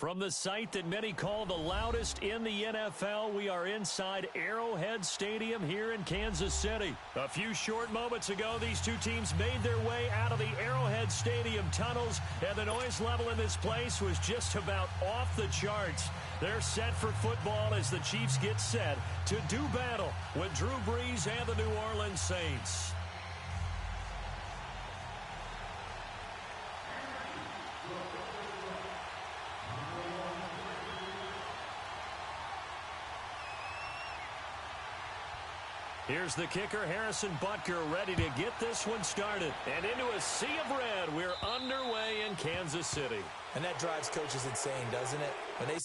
From the site that many call the loudest in the NFL, we are inside Arrowhead Stadium here in Kansas City. A few short moments ago, these two teams made their way out of the Arrowhead Stadium tunnels, and the noise level in this place was just about off the charts. They're set for football as the Chiefs get set to do battle with Drew Brees and the New Orleans Saints. Here's the kicker, Harrison Butker, ready to get this one started. And into a sea of red, we're underway in Kansas City. And that drives coaches insane, doesn't it? When they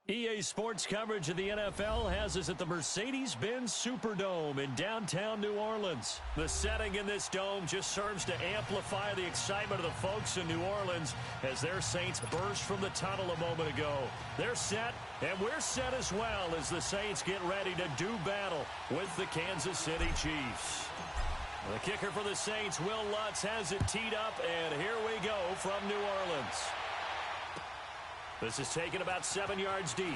EA Sports coverage of the NFL has us at the Mercedes-Benz Superdome in downtown New Orleans. The setting in this dome just serves to amplify the excitement of the folks in New Orleans as their Saints burst from the tunnel a moment ago. They're set, and we're set as well as the Saints get ready to do battle with the Kansas City Chiefs. The kicker for the Saints, Will Lutz, has it teed up, and here we go from New Orleans. This is taken about 7 yards deep.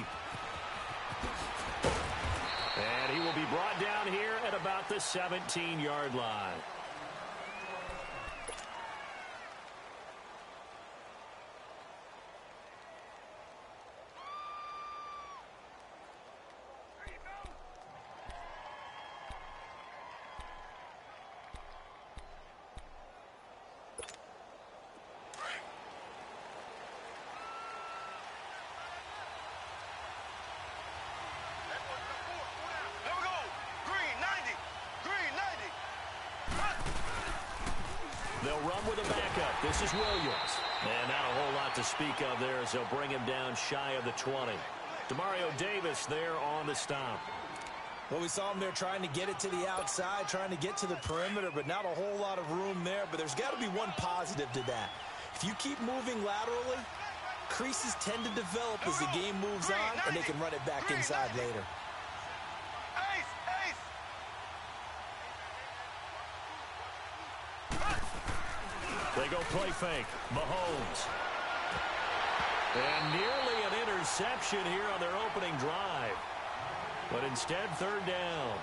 And he will be brought down here at about the 17-yard line. They'll run with a backup. This is Williams. And not a whole lot to speak of there as they'll bring him down shy of the 20. Demario Davis there on the stop. Well, we saw him there trying to get it to the outside, trying to get to the perimeter, but not a whole lot of room there. But there's got to be one positive to that. If you keep moving laterally, creases tend to develop as the game moves on, and they can run it back inside later. They go play fake. Mahomes. And nearly an interception here on their opening drive. But instead, third down.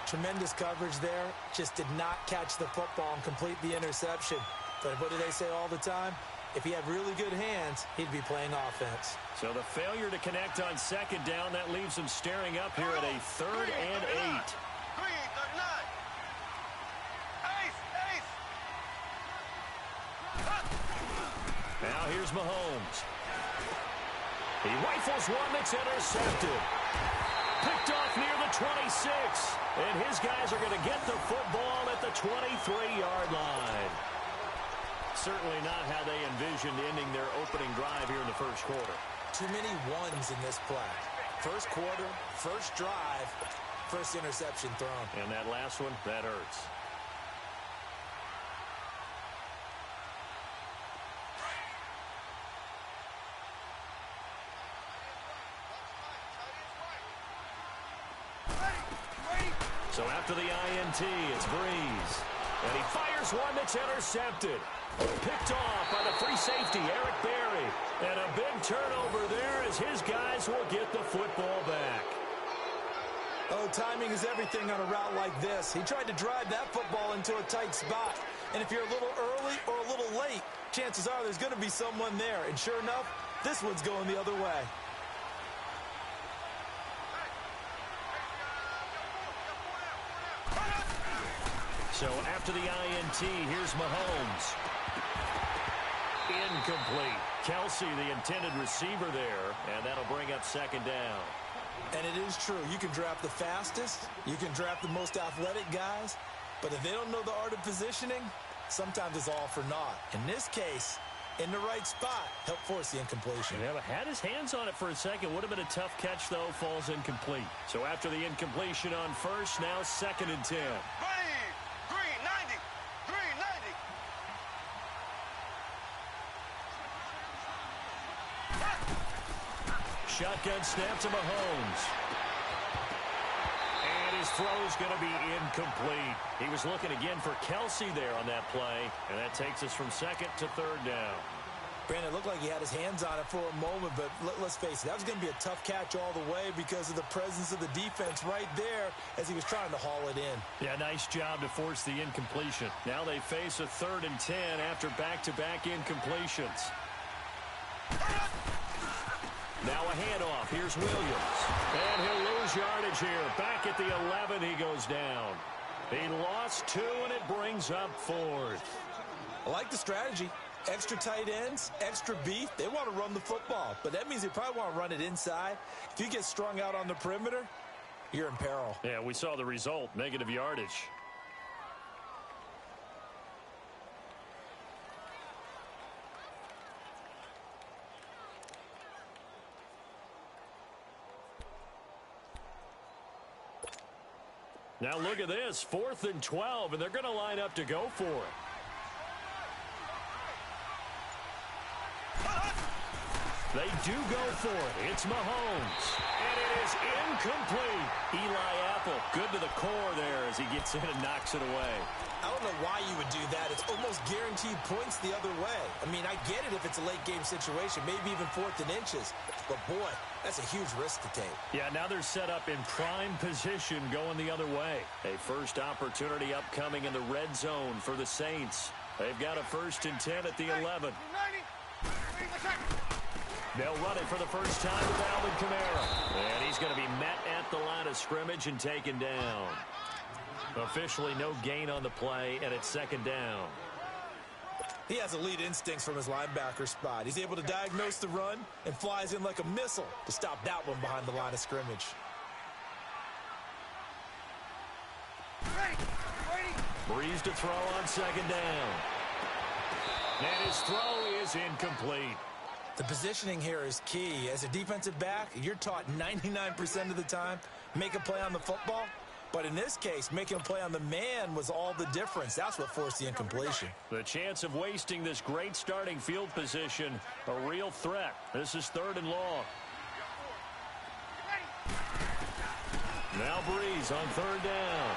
Tremendous coverage there. Just did not catch the football and complete the interception. But what do they say all the time? If he had really good hands, he'd be playing offense. So the failure to connect on second down, that leaves him staring up here at a 3rd and 8. Now here's Mahomes. He rifles one that's intercepted. Picked off near the 26. And his guys are going to get the football at the 23-yard line. Certainly not how they envisioned ending their opening drive here in the first quarter. Too many ones in this play. First quarter, first drive, first interception thrown. And that last one, that hurts. So after the INT, it's Breeze. And he fires one that's intercepted. Picked off by the free safety, Eric Berry. And a big turnover there as his guys will get the football back. Oh, timing is everything on a route like this. He tried to drive that football into a tight spot. And if you're a little early or a little late, chances are there's going to be someone there. And sure enough, this one's going the other way. So after the INT, here's Mahomes. Incomplete. Kelsey, the intended receiver there, and that'll bring up second down. And it is true. You can draft the fastest. You can draft the most athletic guys. But if they don't know the art of positioning, sometimes it's all for naught. In this case, in the right spot, helped force the incompletion. Yeah, but had his hands on it for a second. Would have been a tough catch, though. Falls incomplete. So after the incompletion on first, now 2nd and 10. Shotgun snap to Mahomes. And his throw's going to be incomplete. He was looking again for Kelsey there on that play. And that takes us from 2nd to 3rd down. Brandon, it looked like he had his hands on it for a moment, but let's face it, that was going to be a tough catch all the way because of the presence of the defense right there as he was trying to haul it in. Yeah, nice job to force the incompletion. Now they face a 3rd and 10 after back-to-back incompletions. Now a handoff. Here's Williams. And he'll lose yardage here. Back at the 11, he goes down. He lost 2, and it brings up 4th. I like the strategy. Extra tight ends, extra beef. They want to run the football, but that means they probably want to run it inside. If you get strung out on the perimeter, you're in peril. Yeah, we saw the result, negative yardage. Now look at this, 4th and 12, and they're going to line up to go for it. They do go for it. It's Mahomes. And it is incomplete. Eli Apple, good to the core there as he gets in and knocks it away. I don't know why you would do that. It's almost guaranteed points the other way. I mean, I get it if it's a late-game situation, maybe even 4th and inches. But, boy, that's a huge risk to take. Yeah, now they're set up in prime position going the other way. A first opportunity upcoming in the red zone for the Saints. They've got a 1st and 10 at the 11. They'll run it for the first time with Alvin Kamara. And he's going to be met at the line of scrimmage and taken down. Officially no gain on the play, and it's 2nd down. He has elite instincts from his linebacker spot. He's able to diagnose the run and flies in like a missile to stop that one behind the line of scrimmage. Breeze to throw on 2nd down. And his throw is incomplete. The positioning here is key. As a defensive back, you're taught 99% of the time, make a play on the football. But in this case, making a play on the man was all the difference. That's what forced the incompletion. The chance of wasting this great starting field position, a real threat. This is 3rd and long. Now Breeze on 3rd down.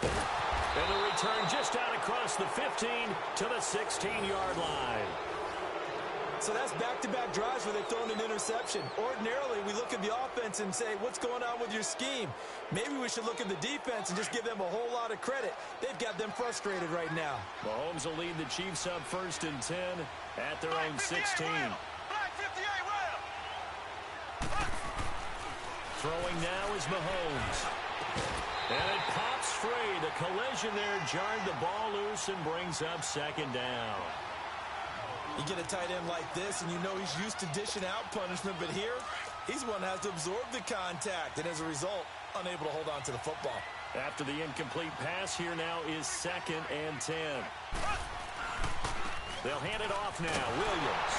And the return just out across the 15 to the 16-yard line. So that's back-to-back drives where they've thrown an interception. Ordinarily, we look at the offense and say, what's going on with your scheme? Maybe we should look at the defense and just give them a whole lot of credit. They've got them frustrated right now. Mahomes will lead the Chiefs up 1st and 10 at their own 16. Throwing now is Mahomes. And it pops free. The collision there jarred the ball loose and brings up 2nd down. You get a tight end like this, and you know he's used to dishing out punishment, but here, he's one that has to absorb the contact, and as a result, unable to hold on to the football. After the incomplete pass, here now is 2nd and 10. They'll hand it off now. Williams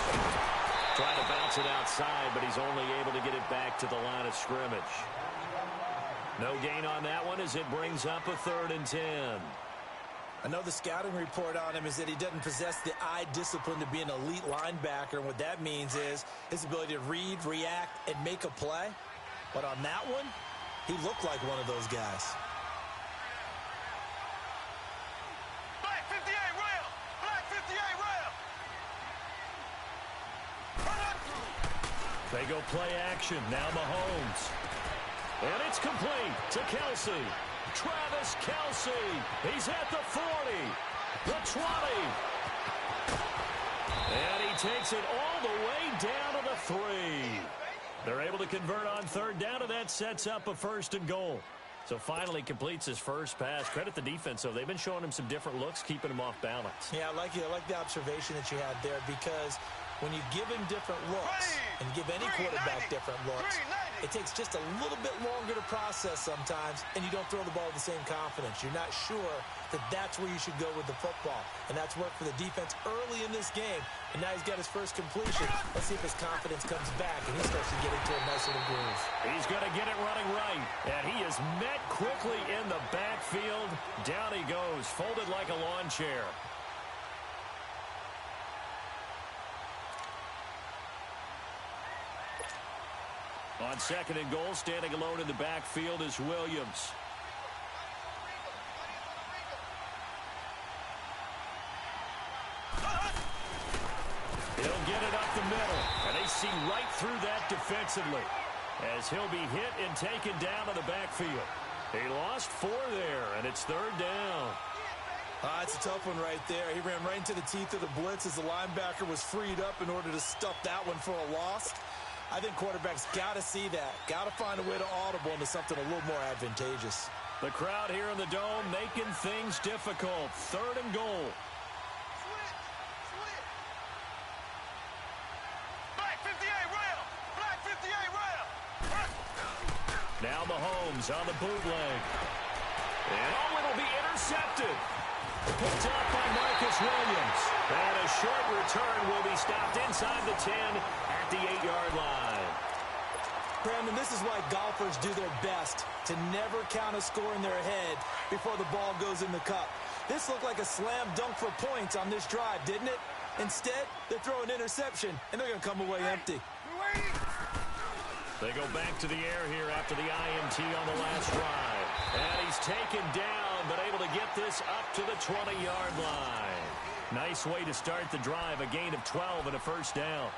trying to bounce it outside, but he's only able to get it back to the line of scrimmage. No gain on that one as it brings up a 3rd and 10. I know the scouting report on him is that he doesn't possess the eye discipline to be an elite linebacker. And what that means is his ability to read, react, and make a play. But on that one, he looked like one of those guys. Black 58 rail! Black 58 rail! They go play action. Now Mahomes. And it's complete to Kelsey. Travis Kelsey. He's at the 40, the 20. And he takes it all the way down to the 3. They're able to convert on 3rd down, and that sets up a 1st and goal. So finally completes his first pass. Credit the defense, though. They've been showing him some different looks, keeping him off balance. Yeah, I like the observation that you had there, because when you give him different looks and give any quarterback different looks, it takes just a little bit longer to process sometimes, and you don't throw the ball with the same confidence. You're not sure that that's where you should go with the football, and that's worked for the defense early in this game, and now he's got his first completion. Let's see if his confidence comes back, and he starts to get into a nice little groove. He's going to get it running right, and he is met quickly in the backfield. Down he goes, folded like a lawn chair. On 2nd and goal, standing alone in the backfield is Williams. He'll get it up the middle, and they see right through that defensively as he'll be hit and taken down to the backfield. He lost 4 there, and it's 3rd down. It's a tough one right there. He ran right into the teeth of the blitz as the linebacker was freed up in order to stuff that one for a loss. I think quarterbacks got to see that. Got to find a way to audible into something a little more advantageous. The crowd here in the Dome making things difficult. 3rd and goal. Black 58 rail! Black 58 rail! Now Mahomes on the bootleg. And it'll be intercepted. Picked up by Marcus Williams. And a short return will be stopped inside the 10 at the 8-yard line. Brandon, this is why golfers do their best to never count a score in their head before the ball goes in the cup. This looked like a slam dunk for points on this drive, didn't it? Instead, they throw an interception, and they're going to come away empty. They go back to the air here after the INT on the last drive. And he's taken down, but able to get this up to the 20-yard line. Nice way to start the drive, a gain of 12 and a first down.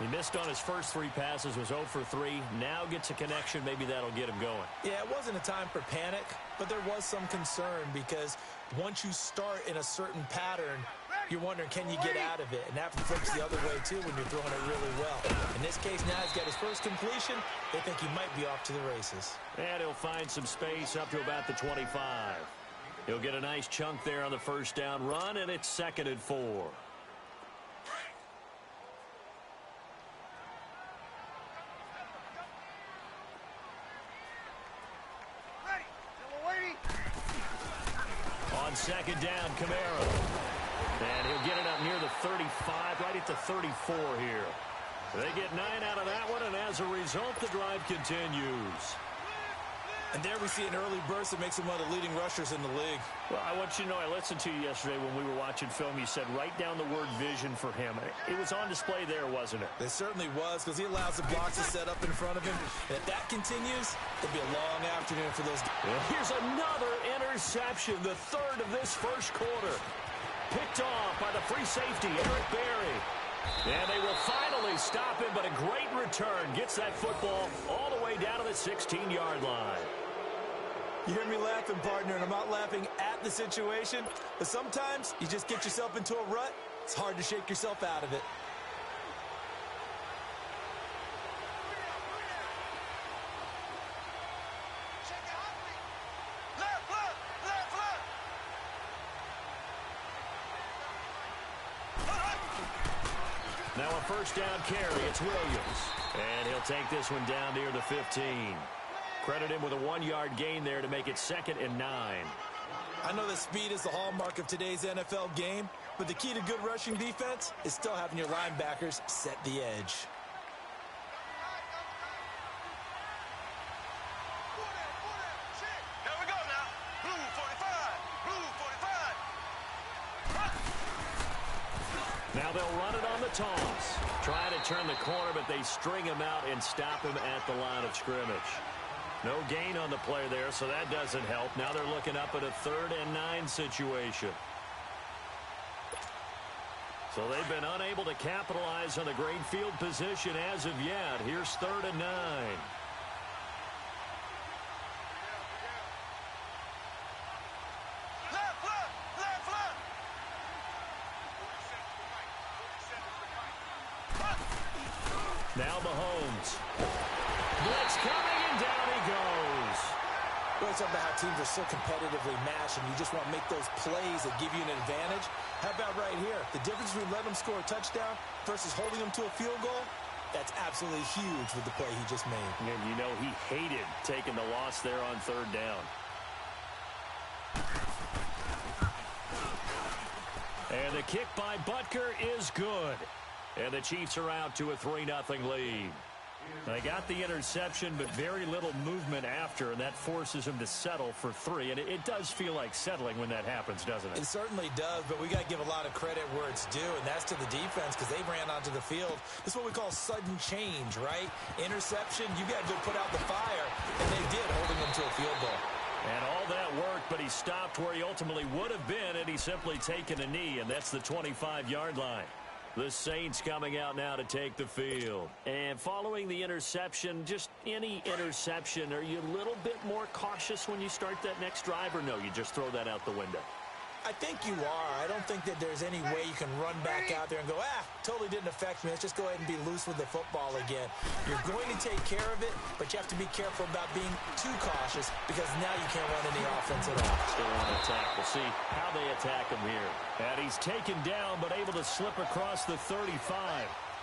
He missed on his first 3 passes, was 0 for 3. Now gets a connection. Maybe that'll get him going. Yeah, it wasn't a time for panic, but there was some concern because once you start in a certain pattern, you're wondering, can you get out of it? And that flips the other way, too, when you're throwing it really well. In this case, now he's got his first completion. They think he might be off to the races. And he'll find some space up to about the 25. He'll get a nice chunk there on the first down run, and it's 2nd and 4. On 2nd down, Camaro. And he'll get it up near the 35, right at the 34 here. They get 9 out of that one, and as a result, the drive continues. And there we see an early burst that makes him one of the leading rushers in the league. Well, I want you to know, I listened to you yesterday when we were watching film. You said write down the word vision for him. It was on display there, wasn't it? It certainly was, because he allows the blocks to set up in front of him. And if that continues, it'll be a long afternoon for those guys. Here's another interception, the 3rd of this first quarter. Picked off by the free safety, Eric Berry. And they will finally stop him, but a great return. Gets that football all the way down to the 16-yard line. You hear me laughing, partner, and I'm not laughing at the situation, but sometimes you just get yourself into a rut. It's hard to shake yourself out of it. Now a first down carry. It's Williams. And he'll take this one down near the 15. Credit him with a 1-yard gain there to make it 2nd and 9. I know that speed is the hallmark of today's NFL game, but the key to good rushing defense is still having your linebackers set the edge. Here we go now. Blue 45. Blue 45. Now they'll run it on the toss. Trying to turn the corner, but they string him out and stop him at the line of scrimmage. No gain on the play there, so that doesn't help. Now they're looking up at a 3rd and 9 situation. So they've been unable to capitalize on the great field position as of yet. Here's 3rd and 9. Now Mahomes. Blitz coming, and down he goes. Well, it's about how teams are so competitively matched, and you just want to make those plays that give you an advantage. How about right here? The difference between letting them score a touchdown versus holding them to a field goal, that's absolutely huge with the play he just made. And you know he hated taking the loss there on 3rd down. And the kick by Butker is good. And the Chiefs are out to a 3-0 lead. They got the interception, but very little movement after, and that forces him to settle for 3. And it does feel like settling when that happens, doesn't it? It certainly does, but we got to give a lot of credit where it's due, and that's to the defense because they ran onto the field. This is what we call sudden change, right? Interception, you got to go put out the fire, and they did, holding them to a field goal. And all that worked, but he stopped where he ultimately would have been, and he's simply taken a knee, and that's the 25-yard line. The Saints coming out now to take the field. And following the interception, just any interception, are you a little bit more cautious when you start that next drive, or no, you just throw that out the window? I think you are. I don't think that there's any way you can run back out there and go, totally didn't affect me. Let's just go ahead and be loose with the football again. You're going to take care of it, but you have to be careful about being too cautious because now you can't run any offense at all. Still on attack. We'll see how they attack him here. And he's taken down, but able to slip across the 35.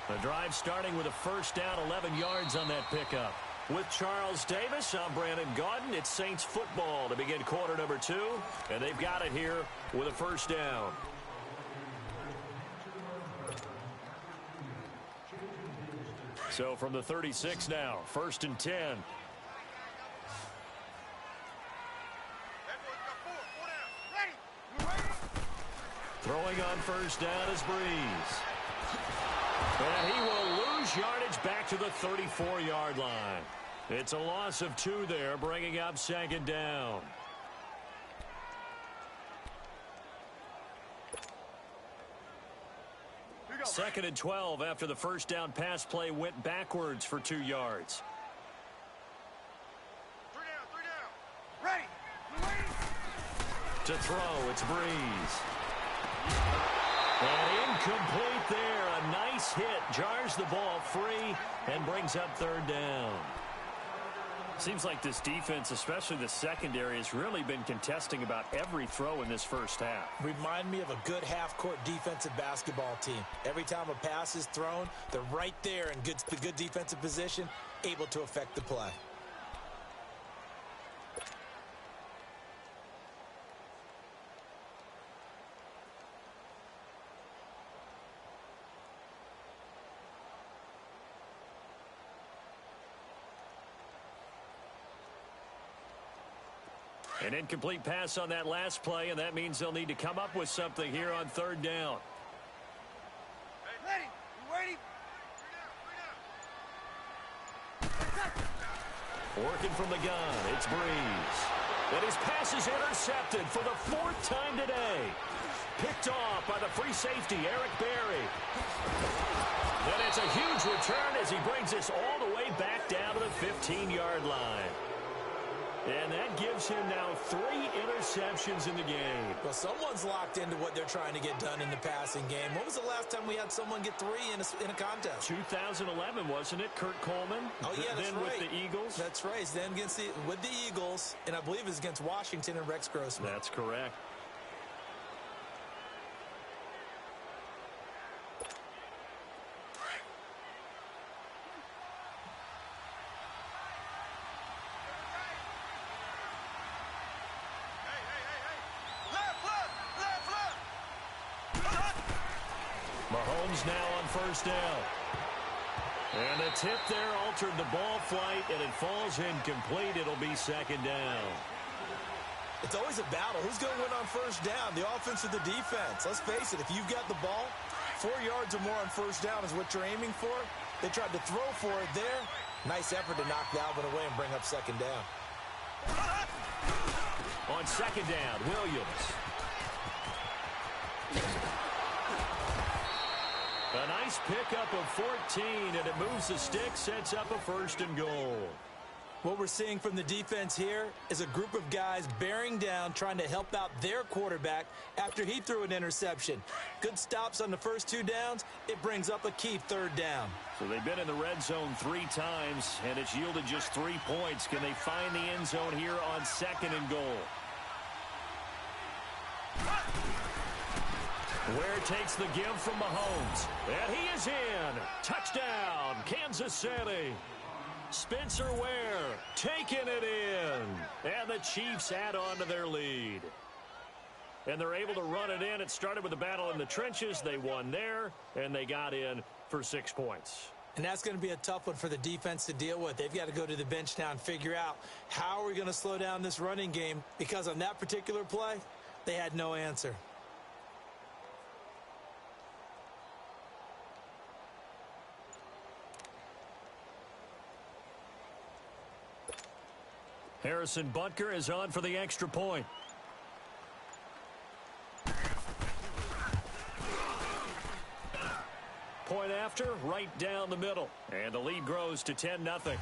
The drive starting with a first down, 11 yards on that pickup. With Charles Davis, I'm Brandon Gaudin. It's Saints football to begin quarter number 2, and they've got it here with a first down. So from the 36 now, 1st and 10. Throwing on first down is Breeze. And he will lose gains yardage back to the 34-yard line. It's a loss of 2 there, bringing up second down. Second and 12 after the first down pass play went backwards for 2 yards. 3 down. Ready. To throw, it's Breeze. And incomplete there. A nice hit. Jars the ball free and brings up third down. Seems like this defense, especially the secondary, has really been contesting about every throw in this first half. Remind me of a good half-court defensive basketball team. Every time a pass is thrown, they're right there in the good defensive position, able to affect the play. An incomplete pass on that last play, and that means they'll need to come up with something here on third down. Ready. Ready. Working from the gun, it's Breeze. And his pass is intercepted for the 4th time today. Picked off by the free safety, Eric Berry. And it's a huge return as he brings this all the way back down to the 15-yard line. And that gives him now 3 interceptions in the game. Well, someone's locked into what they're trying to get done in the passing game. When was the last time we had someone get 3 in a contest? 2011, wasn't it? Kurt Coleman? Oh, yeah, that's then right. with the Eagles? That's right. Then with the Eagles, and I believe it's against Washington and Rex Grossman. That's correct. Mahomes now on first down. And the tip there altered the ball flight, and it falls incomplete. It'll be second down. It's always a battle. Who's going to win on first down, the offense or the defense? Let's face it, if you've got the ball, 4 yards or more on first down is what you're aiming for. They tried to throw for it there. Nice effort to knock Dalvin away and bring up second down. On second down, Williams. A nice pickup of 14, and it moves the stick, sets up a 1st and goal. What we're seeing from the defense here is a group of guys bearing down, trying to help out their quarterback after he threw an interception. Good stops on the first 2 downs. It brings up a key 3rd down. So they've been in the red zone 3 times, and it's yielded just 3 points. Can they find the end zone here on 2nd and goal? Ware takes the give from Mahomes. And he is in. Touchdown, Kansas City. Spencer Ware taking it in. And the Chiefs add on to their lead. And they're able to run it in. It started with a battle in the trenches. They won there, and they got in for 6 points. And that's going to be a tough one for the defense to deal with. They've got to go to the bench now and figure out how are we going to slow down this running game, because on that particular play, they had no answer. Harrison Butker is on for the extra point. Point after, right down the middle. And the lead grows to 10-0.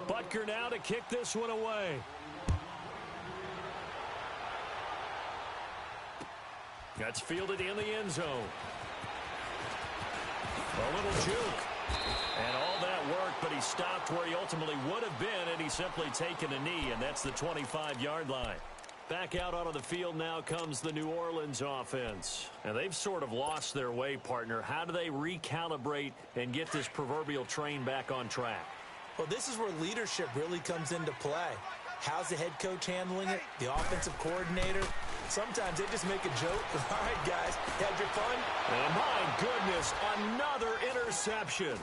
Butker now to kick this one away. That's fielded in the end zone. A little juke. And all that work, but he stopped where he ultimately would have been, and he's simply taken a knee, and that's the 25-yard line. Back out onto the field now comes the New Orleans offense. And they've sort of lost their way, partner. How do they recalibrate and get this proverbial train back on track? Well, this is where leadership really comes into play. How's the head coach handling it? The offensive coordinator? Sometimes they just make a joke. All right, guys, had your fun? And my goodness, another interception.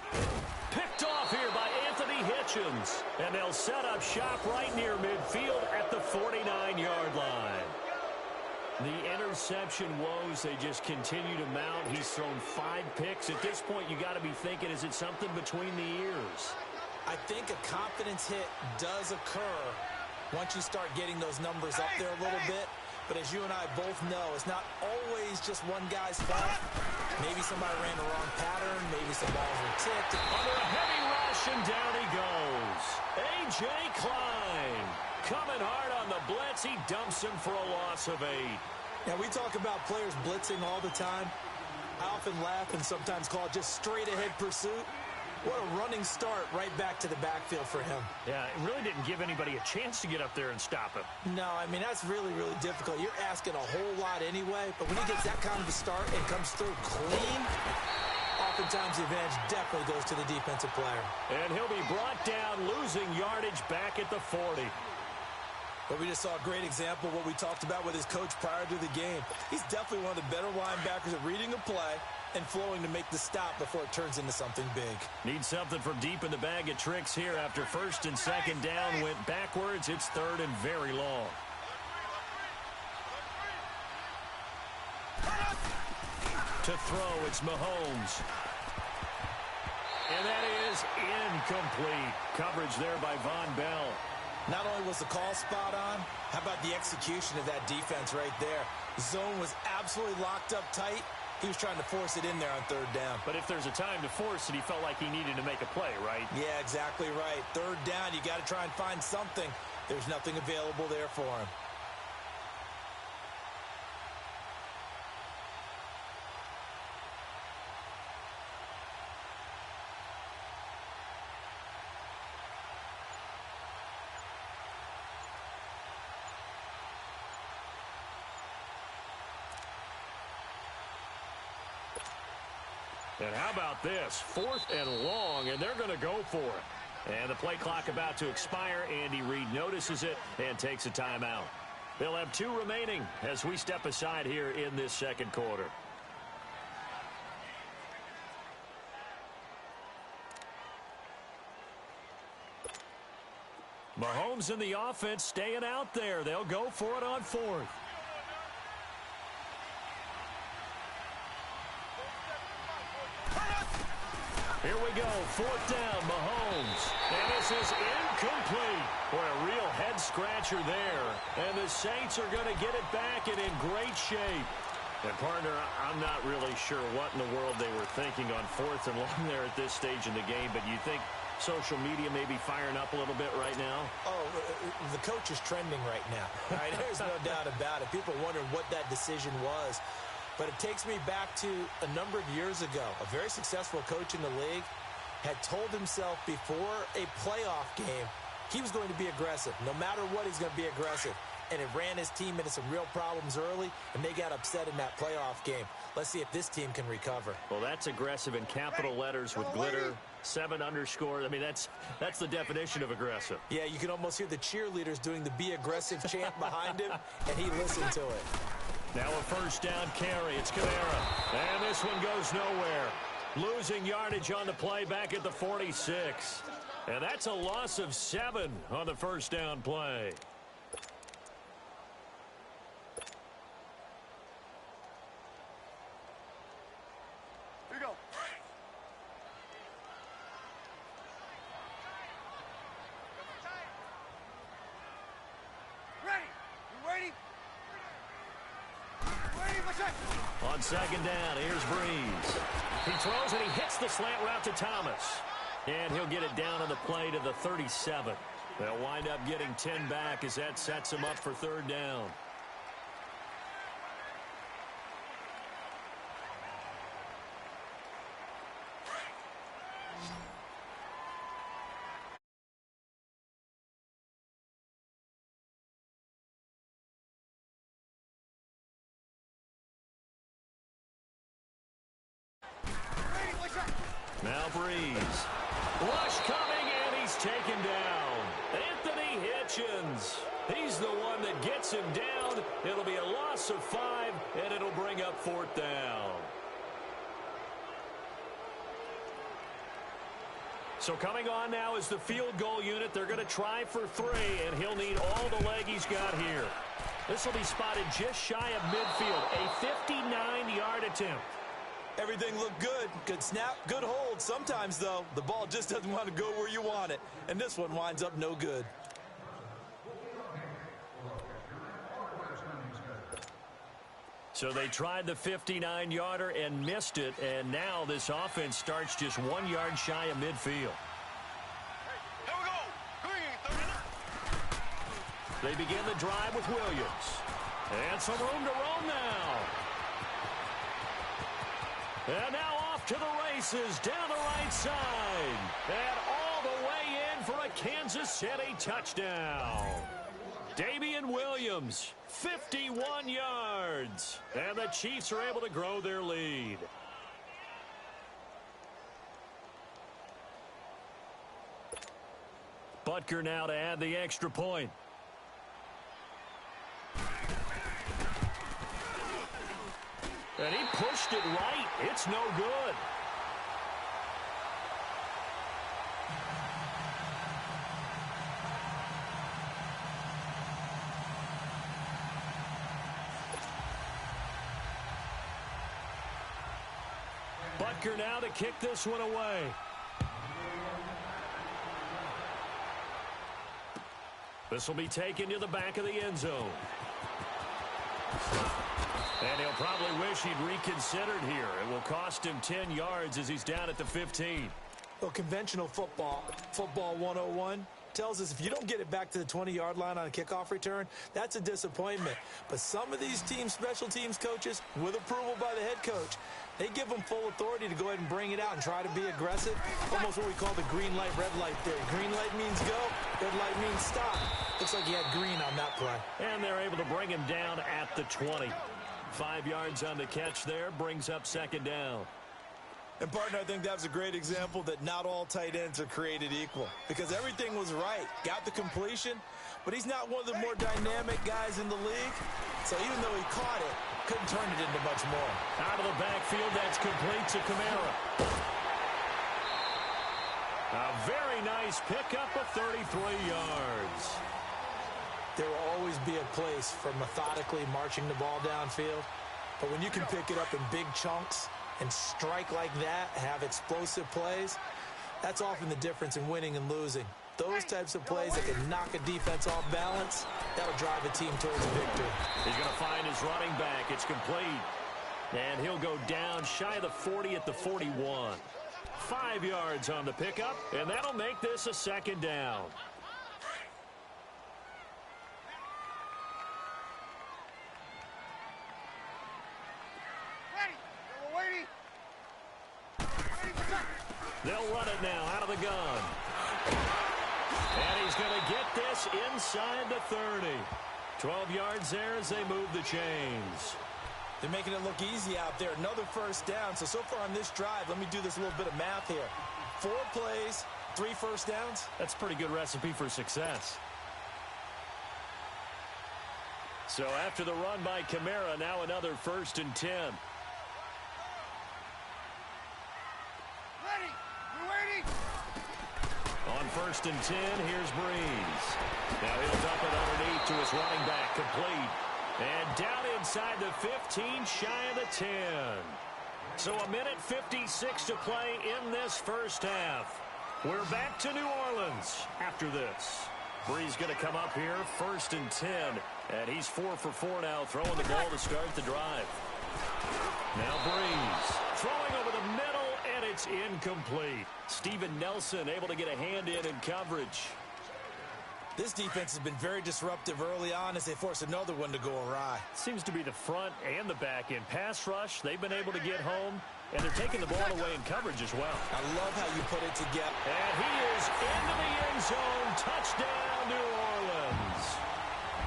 Picked off here by Anthony Hitchens. And they'll set up shop right near midfield at the 49-yard line. The interception woes, they just continue to mount. He's thrown 5 picks. At this point, you got to be thinking, is it something between the ears? I think a confidence hit does occur once you start getting those numbers up there a little bit. But as you and I both know, it's not always just one guy's fault. Maybe somebody ran the wrong pattern. Maybe some balls were tipped. Under a heavy rush, and down he goes. A.J. Klein coming hard on the blitz. He dumps him for a loss of 8. Now, we talk about players blitzing all the time. I often laugh and sometimes call it just straight-ahead pursuit. What a running start right back to the backfield for him. Yeah, it really didn't give anybody a chance to get up there and stop him. No, I mean, that's really, really difficult. You're asking a whole lot anyway, but when he gets that kind of a start and comes through clean, oftentimes the advantage definitely goes to the defensive player. And he'll be brought down, losing yardage back at the 40. But we just saw a great example of what we talked about with his coach prior to the game. He's definitely one of the better linebackers at reading a play and flowing to make the stop before it turns into something big. Need something from deep in the bag of tricks here after 1st and 2nd down went backwards. It's 3rd and very long. To throw, it's Mahomes. And that is incomplete. Coverage there by Von Bell. Not only was the call spot on, how about the execution of that defense right there? Zone was absolutely locked up tight. He was trying to force it in there on 3rd down. But if there's a time to force it, he felt like he needed to make a play, right? Yeah, exactly right. 3rd down, you got to try and find something. There's nothing available there for him. And how about this? 4th and long, and they're going to go for it. And the play clock about to expire. Andy Reid notices it and takes a timeout. They'll have 2 remaining as we step aside here in this 2nd quarter. Mahomes and the offense staying out there. They'll go for it on 4th. Here we go, 4th down, Mahomes. And this is incomplete. Boy, a real head-scratcher there. And the Saints are going to get it back and in great shape. And, partner, I'm not really sure what in the world they were thinking on 4th and long there at this stage in the game, but you think social media may be firing up a little bit right now? Oh, the coach is trending right now. Right? There's no doubt about it. People are wondering what that decision was. But it takes me back to a number of years ago. A very successful coach in the league had told himself before a playoff game he was going to be aggressive. No matter what, he's going to be aggressive. And it ran his team into some real problems early, and they got upset in that playoff game. Let's see if this team can recover. Well, that's aggressive in capital letters with glitter, 7 underscore. I mean, that's the definition of aggressive. Yeah, you can almost hear the cheerleaders doing the be aggressive chant behind him, and he listened to it. Now a 1st down carry. It's Kamara. And this one goes nowhere. Losing yardage on the play back at the 46. And that's a loss of 7 on the 1st down play. Here you go. Ready? You ready? On 2nd down, here's Breeze. He throws and he hits the slant route to Thomas. And he'll get it down on the play to the 37. They'll wind up getting 10 back as that sets him up for 3rd down. Now Breeze. Rush coming, and he's taken down. Anthony deflections. He's the one that gets him down. It'll be a loss of 5, and it'll bring up 4th down. So coming on now is the field goal unit. They're going to try for 3, and he'll need all the leg he's got here. This will be spotted just shy of midfield, a 59-yard attempt. Everything looked good. Good snap, good hold. Sometimes, though, the ball just doesn't want to go where you want it, and this one winds up no good. So they tried the 59-yarder and missed it, and now this offense starts just 1 yard shy of midfield. Here we go. Green, 39. They begin the drive with Williams. And some room to roam now. And now off to the races down the right side. And all the way in for a Kansas City touchdown. Damian Williams, 51 yards. And the Chiefs are able to grow their lead. Butker now to add the extra point. And he pushed it right. It's no good. Butker now to kick this one away. This will be taken to the back of the end zone. And he'll probably wish he'd reconsidered here. It will cost him 10 yards as he's down at the 15. Well, conventional football 101, tells us if you don't get it back to the 20-yard line on a kickoff return, that's a disappointment. But some of these special teams coaches, with approval by the head coach, they give them full authority to go ahead and bring it out and try to be aggressive. Almost what we call the green light, red light theory. Green light means go, red light means stop. Looks like he had green on that play. And they're able to bring him down at the 20. 5 yards on the catch there, brings up 2nd down. And, partner, I think that was a great example that not all tight ends are created equal. Because everything was right. Got the completion, but he's not one of the more dynamic guys in the league. So even though he caught it, couldn't turn it into much more. Out of the backfield, that's complete to Kamara. A very nice pickup of 33 yards. There will always be a place for methodically marching the ball downfield. But when you can pick it up in big chunks and strike like that, have explosive plays, that's often the difference in winning and losing. Those types of plays that can knock a defense off balance, that'll drive a team towards a victory. He's going to find his running back. It's complete. And he'll go down shy of the 40 at the 41. 5 yards on the pickup, and that'll make this a 2nd down. They'll run it now out of the gun. And he's going to get this inside the 30. 12 yards there as they move the chains. They're making it look easy out there. Another 1st down. So far on this drive, let me do this little bit of math here. 4 plays, 3 1st downs. That's a pretty good recipe for success. So after the run by Kamara, now another 1st and 10. On 1st and 10, here's Breeze. Now he'll dump it underneath to his running back, complete. And down inside the 15, shy of the 10. So a minute 56 to play in this 1st half. We're back to New Orleans after this. Breeze going to come up here, 1st and 10. And he's 4 for 4 now, throwing the ball to start the drive. Now Breeze throwing over the middle. It's incomplete. Steven Nelson able to get a hand in coverage. This defense has been very disruptive early on as they force another one to go awry. Seems to be the front and the back end. Pass rush, they've been able to get home, and they're taking the ball away in coverage as well. I love how you put it together. And he is into the end zone. Touchdown, New Orleans.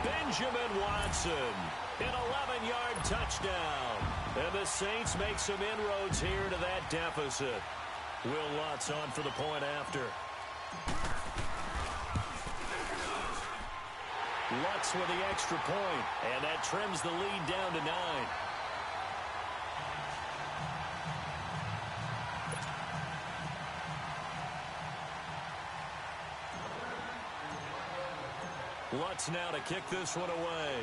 Benjamin Watson, an 11-yard touchdown. And the Saints make some inroads here to that deficit. Will Lutz on for the point after. Lutz with the extra point, and that trims the lead down to 9. Lutz now to kick this one away.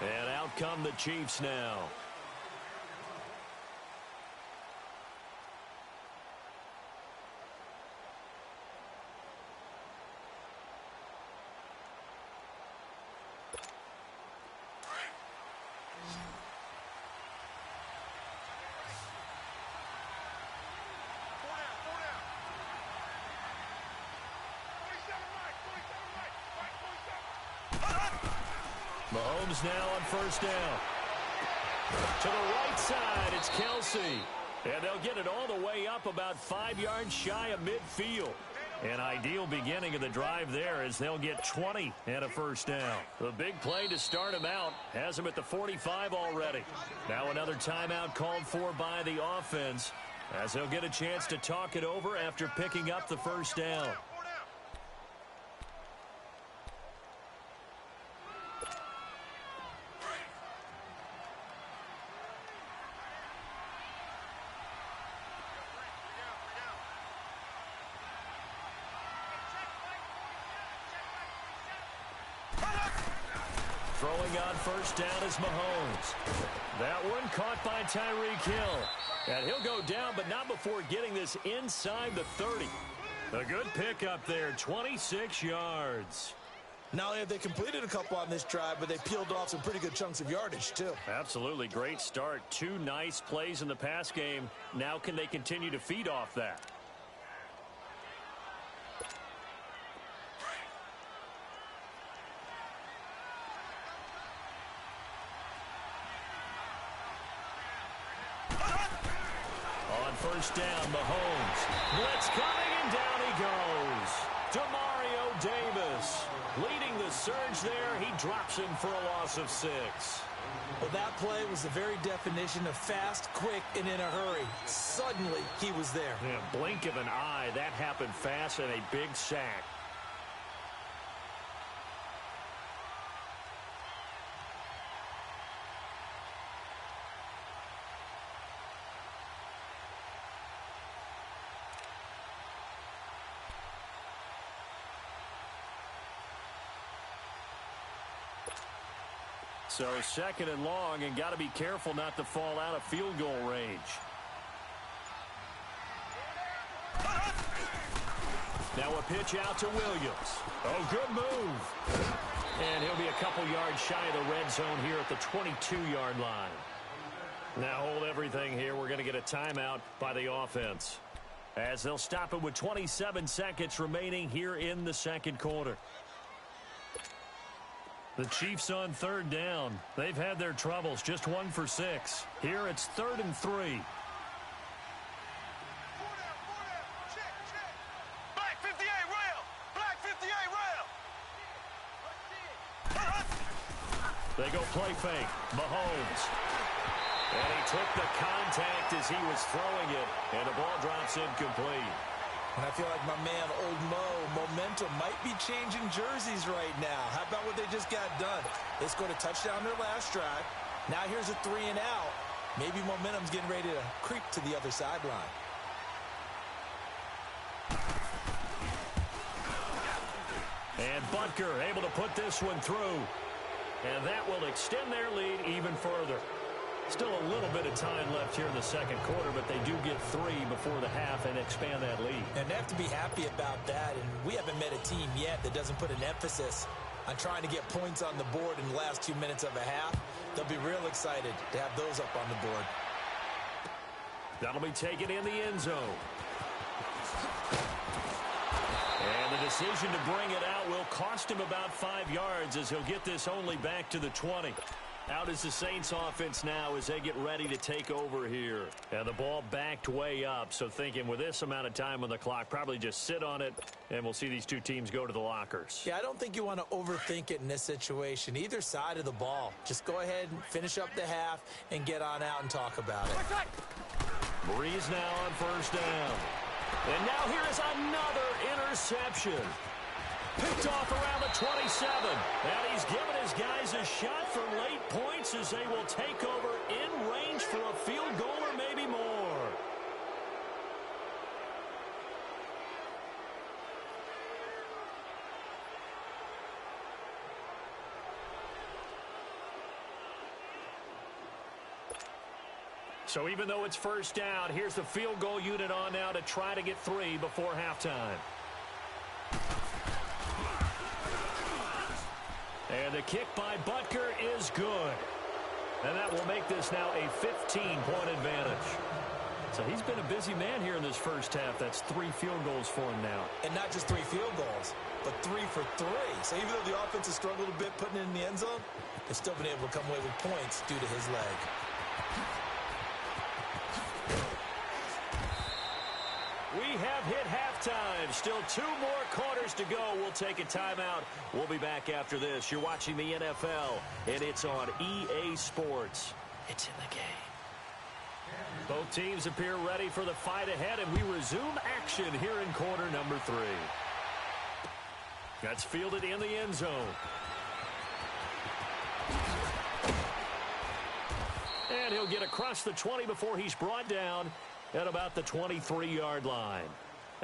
And out come the Chiefs now. Mahomes now on first down. To the right side, it's Kelsey. And they'll get it all the way up about 5 yards shy of midfield. An ideal beginning of the drive there as they'll get 20 and a first down. The big play to start him out has him at the 45 already. Now another timeout called for by the offense as they'll get a chance to talk it over after picking up the first down. Throwing on first down is Mahomes. That one caught by Tyreek Hill. And he'll go down, but not before getting this inside the 30. A good pickup there, 26 yards. Not only have they completed a couple on this drive, but they peeled off some pretty good chunks of yardage, too. Absolutely. Great start. 2 nice plays in the pass game. Now can they continue to feed off that? First down, Mahomes. Blitz coming, and down he goes. Demario Davis leading the surge there. He drops him for a loss of 6. Well, that play was the very definition of fast, quick, and in a hurry. Suddenly, he was there. Yeah, blink of an eye. That happened fast and a big sack. So second and long, and got to be careful not to fall out of field goal range. Now a pitch out to Williams. Oh, good move. And he'll be a couple yards shy of the red zone here at the 22-yard line. Now hold everything here. We're going to get a timeout by the offense, as they'll stop it with 27 seconds remaining here in the second quarter. The Chiefs on third down. They've had their troubles, just 1 for 6. Here it's 3rd and 3. Black 58 rail. Black 58 rail. They go play fake. Mahomes. And he took the contact as he was throwing it, and the ball drops incomplete. And I feel like my man, Old Mo, momentum might be changing jerseys right now. How about what they just got done? They scored a touchdown their last drive. Now here's a 3 and out. Maybe momentum's getting ready to creep to the other sideline. And Butker able to put this one through. And that will extend their lead even further. Still a little bit of time left here in the second quarter, but they do get 3 before the half and expand that lead. And they have to be happy about that. And we haven't met a team yet that doesn't put an emphasis on trying to get points on the board in the last 2 minutes of a half. They'll be real excited to have those up on the board. That'll be taken in the end zone. And the decision to bring it out will cost him about 5 yards as he'll get this only back to the 20. Out is the Saints offense now as they get ready to take over here. And the ball backed way up, so thinking with this amount of time on the clock, probably just sit on it, and we'll see these two teams go to the lockers. Yeah, I don't think you want to overthink it in this situation. Either side of the ball. Just go ahead and finish up the half and get on out and talk about it. Breeze now on first down. And now here is another interception. Picked off around the 27. And he's given his guys a shot for late points as they will take over in range for a field goal or maybe more. So even though it's first down, here's the field goal unit on now to try to get 3 before halftime. And the kick by Butker is good. And that will make this now a 15-point advantage. So he's been a busy man here in this first half. That's 3 field goals for him now. And not just 3 field goals, but 3 for 3. So even though the offense has struggled a bit putting it in the end zone, they've still been able to come away with points due to his leg. We have hit halftime. Still 2 more quarters to go. We'll take a timeout. We'll be back after this. You're watching the NFL, and it's on EA Sports. It's in the game. Both teams appear ready for the fight ahead, and we resume action here in quarter number 3. That's fielded in the end zone. And he'll get across the 20 before he's brought down at about the 23-yard line.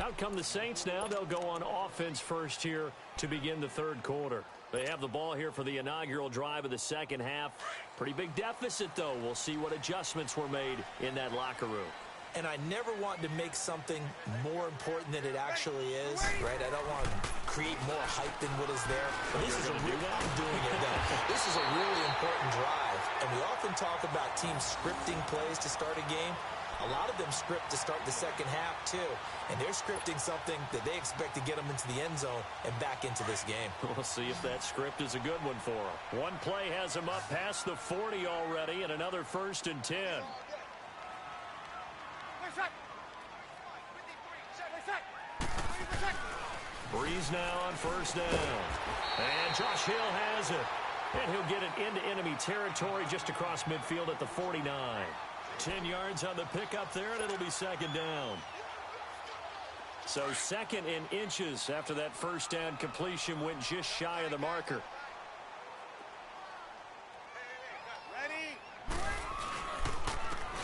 Out come the Saints now. They'll go on offense first here to begin the third quarter. They have the ball here for the inaugural drive of the second half. Pretty big deficit, though. We'll see what adjustments were made in that locker room. And I never want to make something more important than it actually is, right? I don't want to create more hype than what is there. This is I'm doing it then. This is a really important drive. And we often talk about teams scripting plays to start a game. A lot of them script to start the second half, too. And they're scripting something that they expect to get them into the end zone and back into this game. We'll see if that script is a good one for them. One play has them up past the 40 already, and another 1st and 10. Breeze now on first down. And Josh Hill has it. And he'll get it into enemy territory just across midfield at the 49. 10 yards on the pickup there, and it'll be second down. So 2nd and inches after that first down completion went just shy of the marker.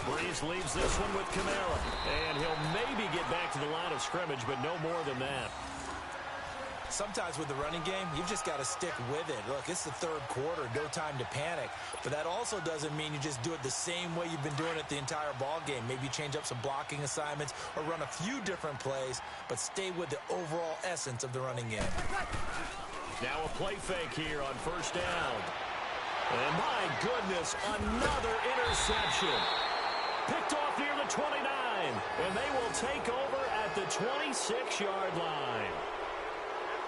Breeze leaves this one with Kamara. And he'll maybe get back to the line of scrimmage, but no more than that. Sometimes with the running game, you've just got to stick with it. Look, it's the third quarter, no time to panic. But that also doesn't mean you just do it the same way you've been doing it the entire ball game. Maybe change up some blocking assignments or run a few different plays, but stay with the overall essence of the running game. Now a play fake here on first down. And my goodness, another interception. Picked off near the 29, and they will take over at the 26-yard line.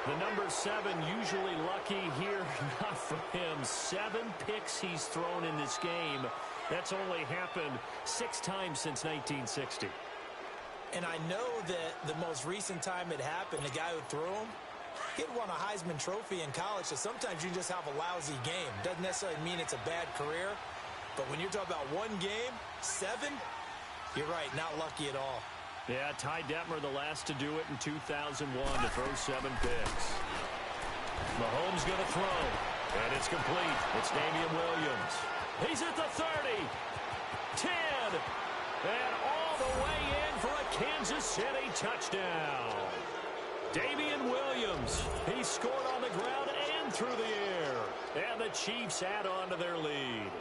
The number 7 usually lucky here, not for him. 7 picks he's thrown in this game. That's only happened 6 times since 1960. And I know that the most recent time it happened, the guy who threw him, he had won a Heisman Trophy in college, so sometimes you just have a lousy game. Doesn't necessarily mean it's a bad career, but when you're talking about one game, 7, you're right, not lucky at all. Yeah, Ty Detmer the last to do it in 2001 to throw 7 picks. Mahomes going to throw, and it's complete. It's Damian Williams. He's at the 30, 10, and all the way in for a Kansas City touchdown. Damian Williams, he scored on the ground and through the air, and the Chiefs add on to their lead.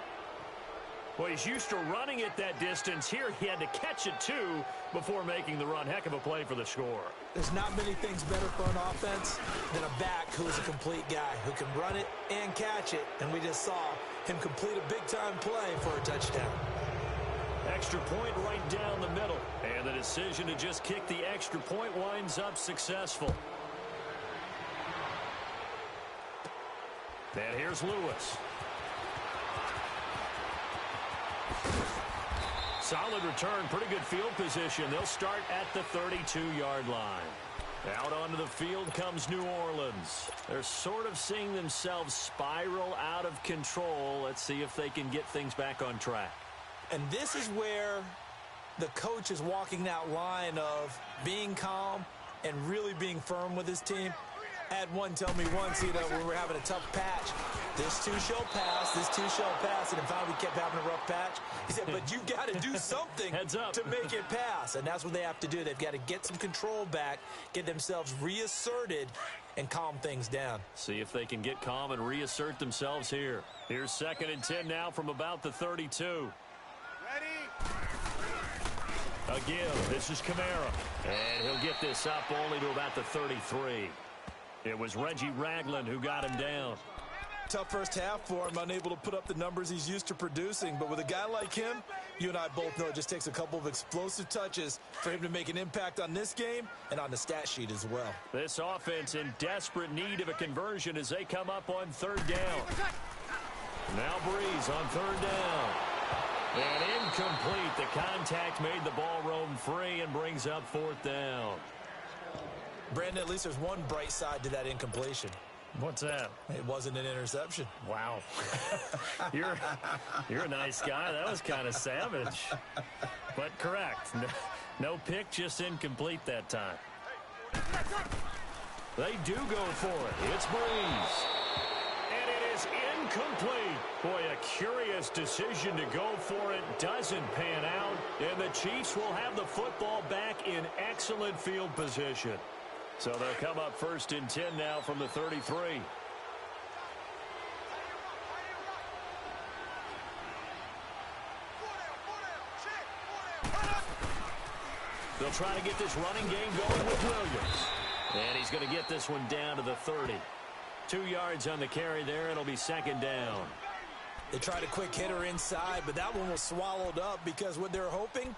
Well, he's used to running it that distance. Here he had to catch it, too, before making the run. Heck of a play for the score. There's not many things better for an offense than a back who is a complete guy who can run it and catch it. And we just saw him complete a big-time play for a touchdown. Extra point right down the middle. And the decision to just kick the extra point winds up successful. And here's Lewis. Solid return, pretty good field position. They'll start at the 32-yard line. Out onto the field comes New Orleans. They're sort of seeing themselves spiral out of control. Let's see if they can get things back on track. And this is where the coach is walking that line of being calm and really being firm with his team. I had one tell me once, when we're having a tough patch, this too shall pass, this too shall pass, and finally we kept having a rough patch. He said, but you've got to do something to make it pass, and that's what they have to do. They've got to get some control back, get themselves reasserted, and calm things down. See if they can get calm and reassert themselves here. Here's 2nd and 10 now from about the 32. Again, this is Kamara, and he'll get this up only to about the 33. It was Reggie Ragland who got him down. Tough first half for him, unable to put up the numbers he's used to producing. But with a guy like him, you and I both know it just takes a couple of explosive touches for him to make an impact on this game and on the stat sheet as well. This offense in desperate need of a conversion as they come up on 3rd down. Now Breeze on 3rd down. And incomplete. The contact made the ball roam free and brings up 4th down. Brandon, at least there's one bright side to that incompletion. What's that? It wasn't an interception. Wow. You're a nice guy. That was kind of savage. But correct. No pick, just incomplete that time. They do go for it. It's Breeze. And it is incomplete. Boy, a curious decision to go for it. Doesn't pan out. And the Chiefs will have the football back in excellent field position. So they'll come up 1st and 10 now from the 33. They'll try to get this running game going with Williams. And he's going to get this one down to the 30. 2 yards on the carry there. It'll be 2nd down. They tried a quick hitter inside, but that one was swallowed up because what they're hoping,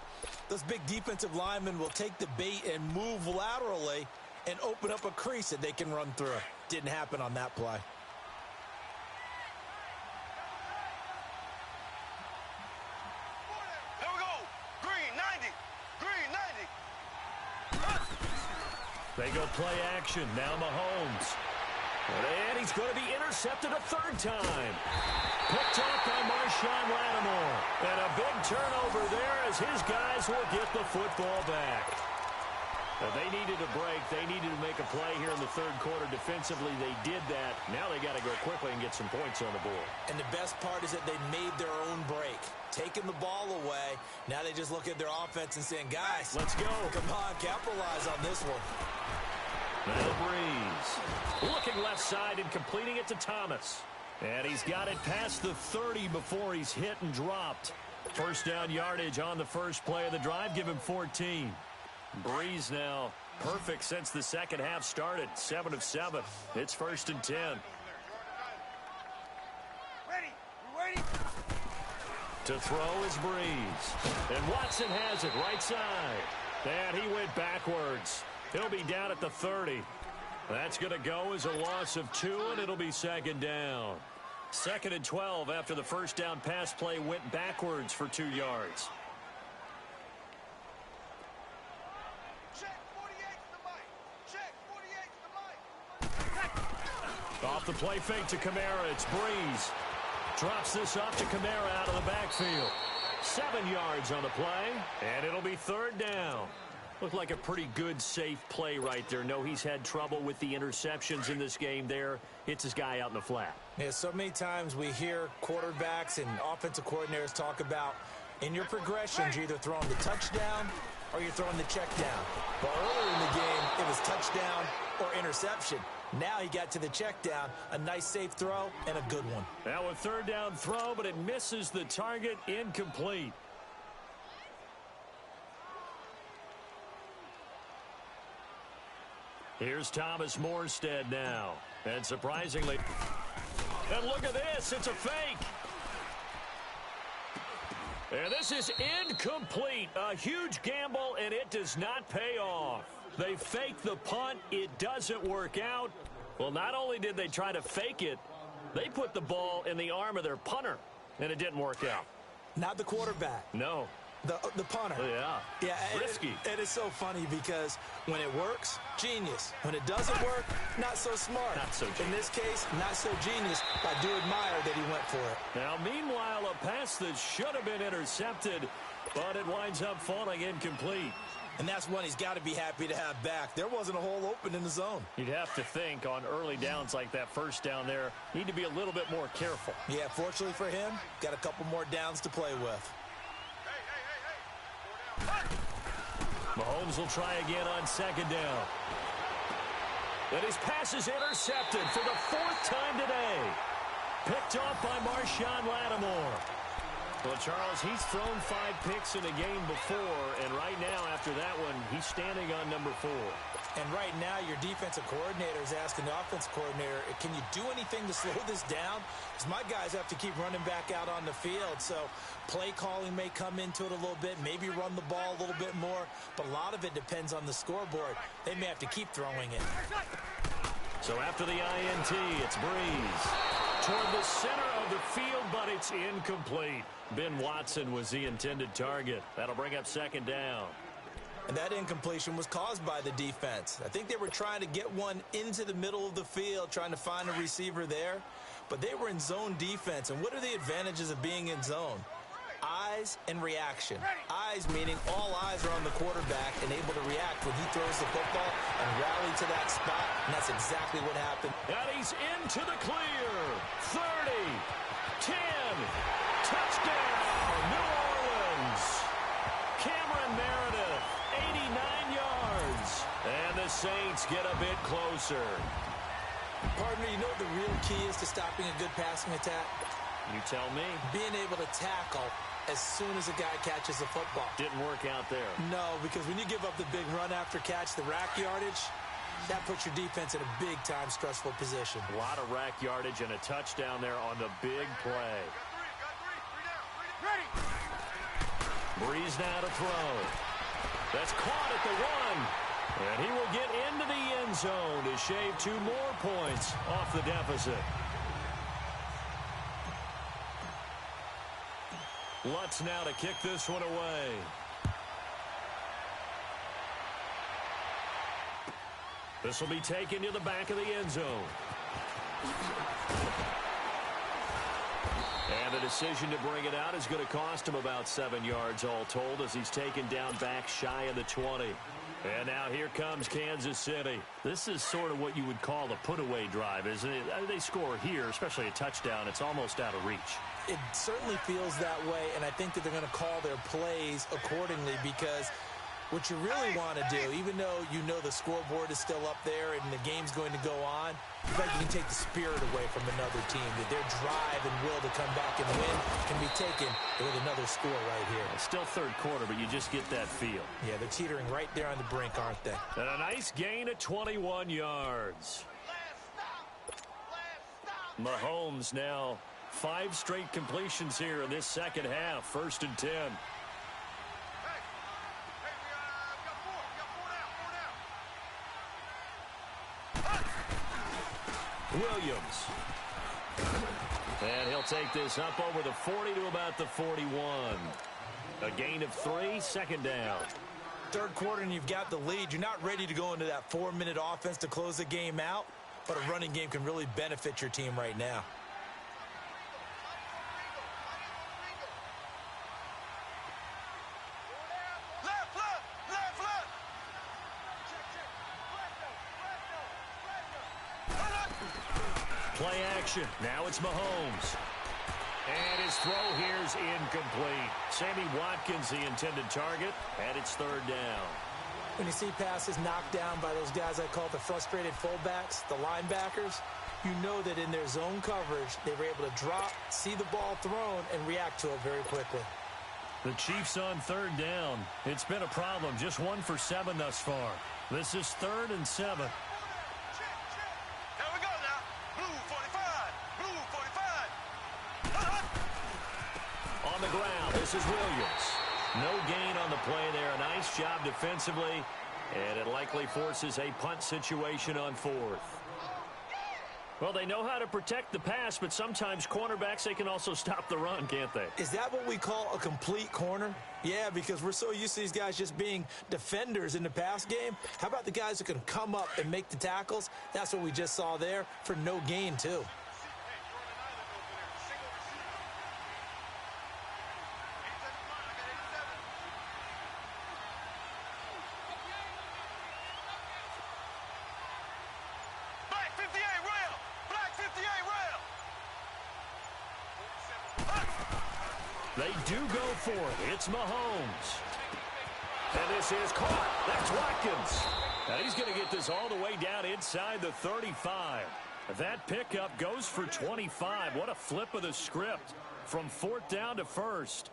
those big defensive linemen will take the bait and move laterally and open up a crease that they can run through. Didn't happen on that play. Here we go. Green 90. Green 90. They go play action. Now Mahomes. And he's going to be intercepted a 3rd time. Picked off by Marshawn Lattimore. And a big turnover there as his guys will get the football back. They needed a break. They needed to make a play here in the 3rd quarter. Defensively, they did that. Now they got to go quickly and get some points on the board. And the best part is that they made their own break. Taking the ball away. Now they just look at their offense and saying, guys, let's go. Come on, capitalize on this one. Now Breeze. Looking left side and completing it to Thomas. And he's got it past the 30 before he's hit and dropped. 1st down yardage on the first play of the drive. Give him 14. Breeze now perfect since the 2nd half started. 7 of 7. It's 1st and 10. Ready. To throw is Breeze. And Watson has it right side. And he went backwards. He'll be down at the 30. That's going to go as a loss of 2, and it'll be 2nd down. 2nd and 12 after the 1st down pass play went backwards for 2 yards. Off the play fake to Kamara, it's Breeze. Drops this off to Kamara out of the backfield. 7 yards on the play, and it'll be 3rd down. Looked like a pretty good, safe play right there. No, he's had trouble with the interceptions in this game there. Hits his guy out in the flat. Yeah, so many times we hear quarterbacks and offensive coordinators talk about in your progressions, you're either throwing the touchdown or you're throwing the check down. But earlier in the game, it was touchdown or interception. Now he got to the check down, a nice safe throw, and a good one. Now a 3rd down throw, but it misses the target, incomplete. Here's Thomas Morstead now. And surprisingly, and look at this, it's a fake. And this is incomplete. A huge gamble, and it does not pay off. They fake the punt. It doesn't work out. Well, not only did they try to fake it, they put the ball in the arm of their punter, and it didn't work out. Not the quarterback. No. The punter. Oh, yeah. Risky. It is so funny because when it works, genius. When it doesn't work, not so smart. Not so genius. In this case, not so genius. I do admire that he went for it. Now, meanwhile, a pass that should have been intercepted, but it winds up falling incomplete. And that's one he's got to be happy to have back. There wasn't a hole open in the zone. You'd have to think on early downs like that first down there, need to be a little bit more careful. Yeah, fortunately for him, got a couple more downs to play with. Mahomes will try again on second down. And his pass is intercepted for the fourth time today. Picked off by Marshawn Lattimore. Well, Charles, he's thrown 5 picks in a game before, and right now, after that one, he's standing on number 4. And right now, your defensive coordinator is asking the offensive coordinator, can you do anything to slow this down? Because my guys have to keep running back out on the field. So play calling may come into it a little bit, maybe run the ball a little bit more, but a lot of it depends on the scoreboard. They may have to keep throwing it. So after the INT, it's Breeze toward the center of the field, but it's incomplete. Ben Watson was the intended target. That'll bring up second down. And that incompletion was caused by the defense. I think they were trying to get one into the middle of the field, trying to find a receiver there. But they were in zone defense. And what are the advantages of being in zone? Eyes and reaction. Eyes meaning all eyes are on the quarterback and able to react when he throws the football and rally to that spot. And that's exactly what happened. And he's into the clear. 30, 10, touchdown, New Orleans. Cameron Meredith, 89 yards. And the Saints get a bit closer. Partner, you know what the real key is to stopping a good passing attack? You tell me. Being able to tackle as soon as a guy catches the football. Didn't work out there. No, because when you give up the big run after catch, the rack yardage, that puts your defense in a big-time stressful position. A lot of rack yardage and a touchdown there on the big play. Breeze now to throw. That's caught at the 1. And he will get into the end zone to shave 2 more points off the deficit. Lutz now to kick this one away. This will be taken to the back of the end zone. And the decision to bring it out is going to cost him about 7 yards all told as he's taken down back shy of the 20. And now here comes Kansas City. This is sort of what you would call a put-away drive, isn't it? They score here, especially a touchdown. It's almost out of reach. It certainly feels that way, and I think that they're going to call their plays accordingly because what you really want to do, even though you know the scoreboard is still up there and the game's going to go on, you think you can take the spirit away from another team, that their drive and will to come back and win can be taken with another score right here. It's still third quarter, but you just get that feel. Yeah, they're teetering right there on the brink, aren't they? And a nice gain of 21 yards. Mahomes now 5 straight completions here in this second half. 1st and 10. Williams. And he'll take this up over the 40 to about the 41. A gain of 3, second down. Third quarter and you've got the lead. You're not ready to go into that 4-minute offense to close the game out, but a running game can really benefit your team right now. Play action. Now it's Mahomes. And his throw here's incomplete. Sammy Watkins, the intended target, and it's 3rd down. When you see passes knocked down by those guys I call the frustrated fullbacks, the linebackers, you know that in their zone coverage, they were able to drop, see the ball thrown, and react to it very quickly. The Chiefs on 3rd down. It's been a problem. Just 1 for 7 thus far. This is 3rd and 7. On the ground, this is Williams. No gain on the play there. A nice job defensively, and it likely forces a punt situation on 4th. Well, they know how to protect the pass, but sometimes cornerbacks, they can also stop the run, can't they? Is that what we call a complete corner? Yeah, because we're so used to these guys just being defenders in the pass game. How about the guys who can come up and make the tackles? That's what we just saw there for no gain, too. They do go for it. It's Mahomes. And this is caught. That's Watkins. And he's going to get this all the way down inside the 35. That pickup goes for 25. What a flip of the script from 4th down to 1st.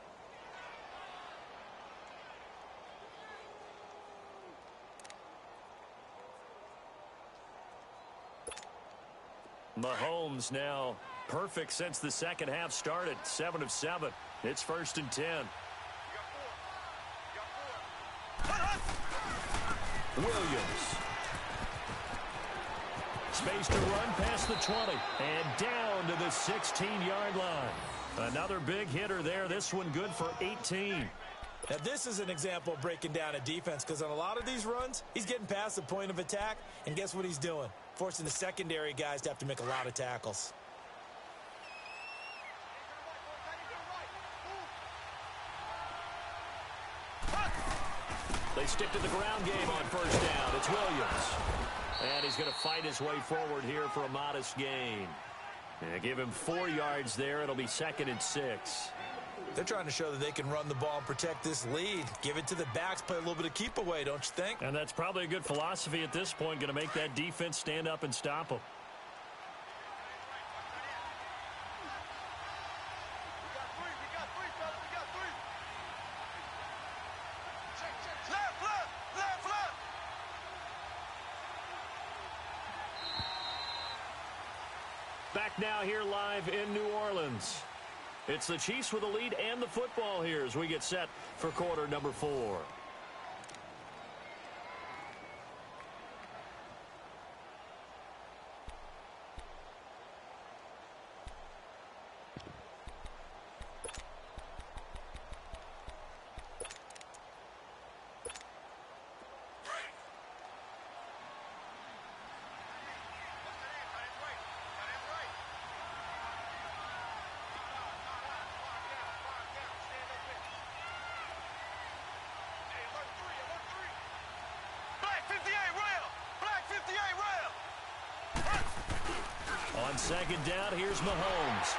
Mahomes now perfect since the second half started. 7 of 7. It's 1st and 10. Williams. Space to run past the 20. And down to the 16-yard line. Another big hitter there. This one good for 18. Now, this is an example of breaking down a defense, because on a lot of these runs, he's getting past the point of attack, and guess what he's doing? Forcing the secondary guys to have to make a lot of tackles. They stick to the ground game on 1st down. It's Williams. And he's going to fight his way forward here for a modest gain. And give him 4 yards there. It'll be 2nd and 6. They're trying to show that they can run the ball and protect this lead. Give it to the backs, play a little bit of keep away, don't you think? And that's probably a good philosophy at this point, going to make that defense stand up and stop them. Back now here live in New Orleans. It's the Chiefs with the lead and the football here as we get set for quarter number 4. On 2nd down, here's Mahomes.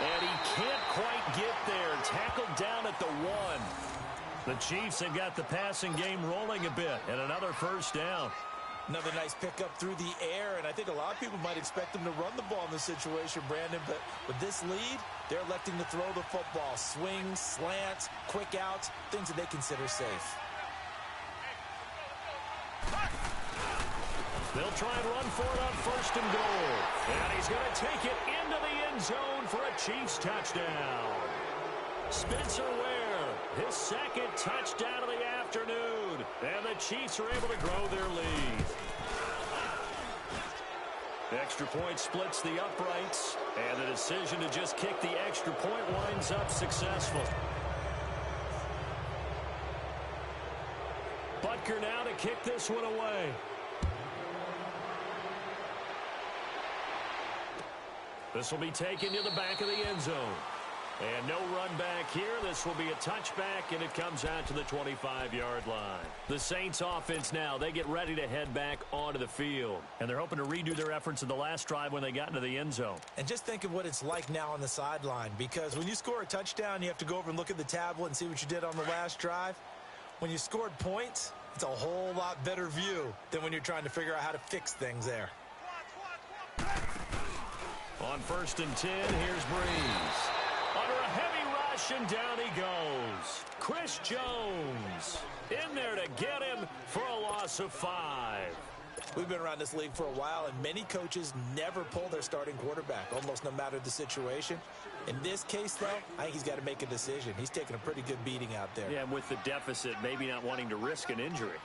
And he can't quite get there. Tackled down at the 1. The Chiefs have got the passing game rolling a bit. And another 1st down. Another nice pickup through the air. And I think a lot of people might expect them to run the ball in this situation, Brandon. But with this lead, they're electing to throw the football. Swings, slants, quick outs, things that they consider safe. They'll try and run for it on 1st and goal. And he's going to take it into the end zone for a Chiefs touchdown. Spencer Ware, his 2nd touchdown of the afternoon. And the Chiefs are able to grow their lead. The extra point splits the uprights. And the decision to just kick the extra point winds up successful. Butker now to kick this one away. This will be taken to the back of the end zone. And no run back here. This will be a touchback, and it comes out to the 25-yard line. The Saints offense now, they get ready to head back onto the field. And they're hoping to redo their efforts in the last drive when they got into the end zone. And just think of what it's like now on the sideline, because when you score a touchdown, you have to go over and look at the tablet and see what you did on the last drive. When you scored points, it's a whole lot better view than when you're trying to figure out how to fix things there. On 1st and 10, here's Breeze. Under a heavy rush, and down he goes. Chris Jones in there to get him for a loss of 5. We've been around this league for a while, and many coaches never pull their starting quarterback, almost no matter the situation. In this case, though, I think he's got to make a decision. He's taking a pretty good beating out there. Yeah, and with the deficit, maybe not wanting to risk an injury.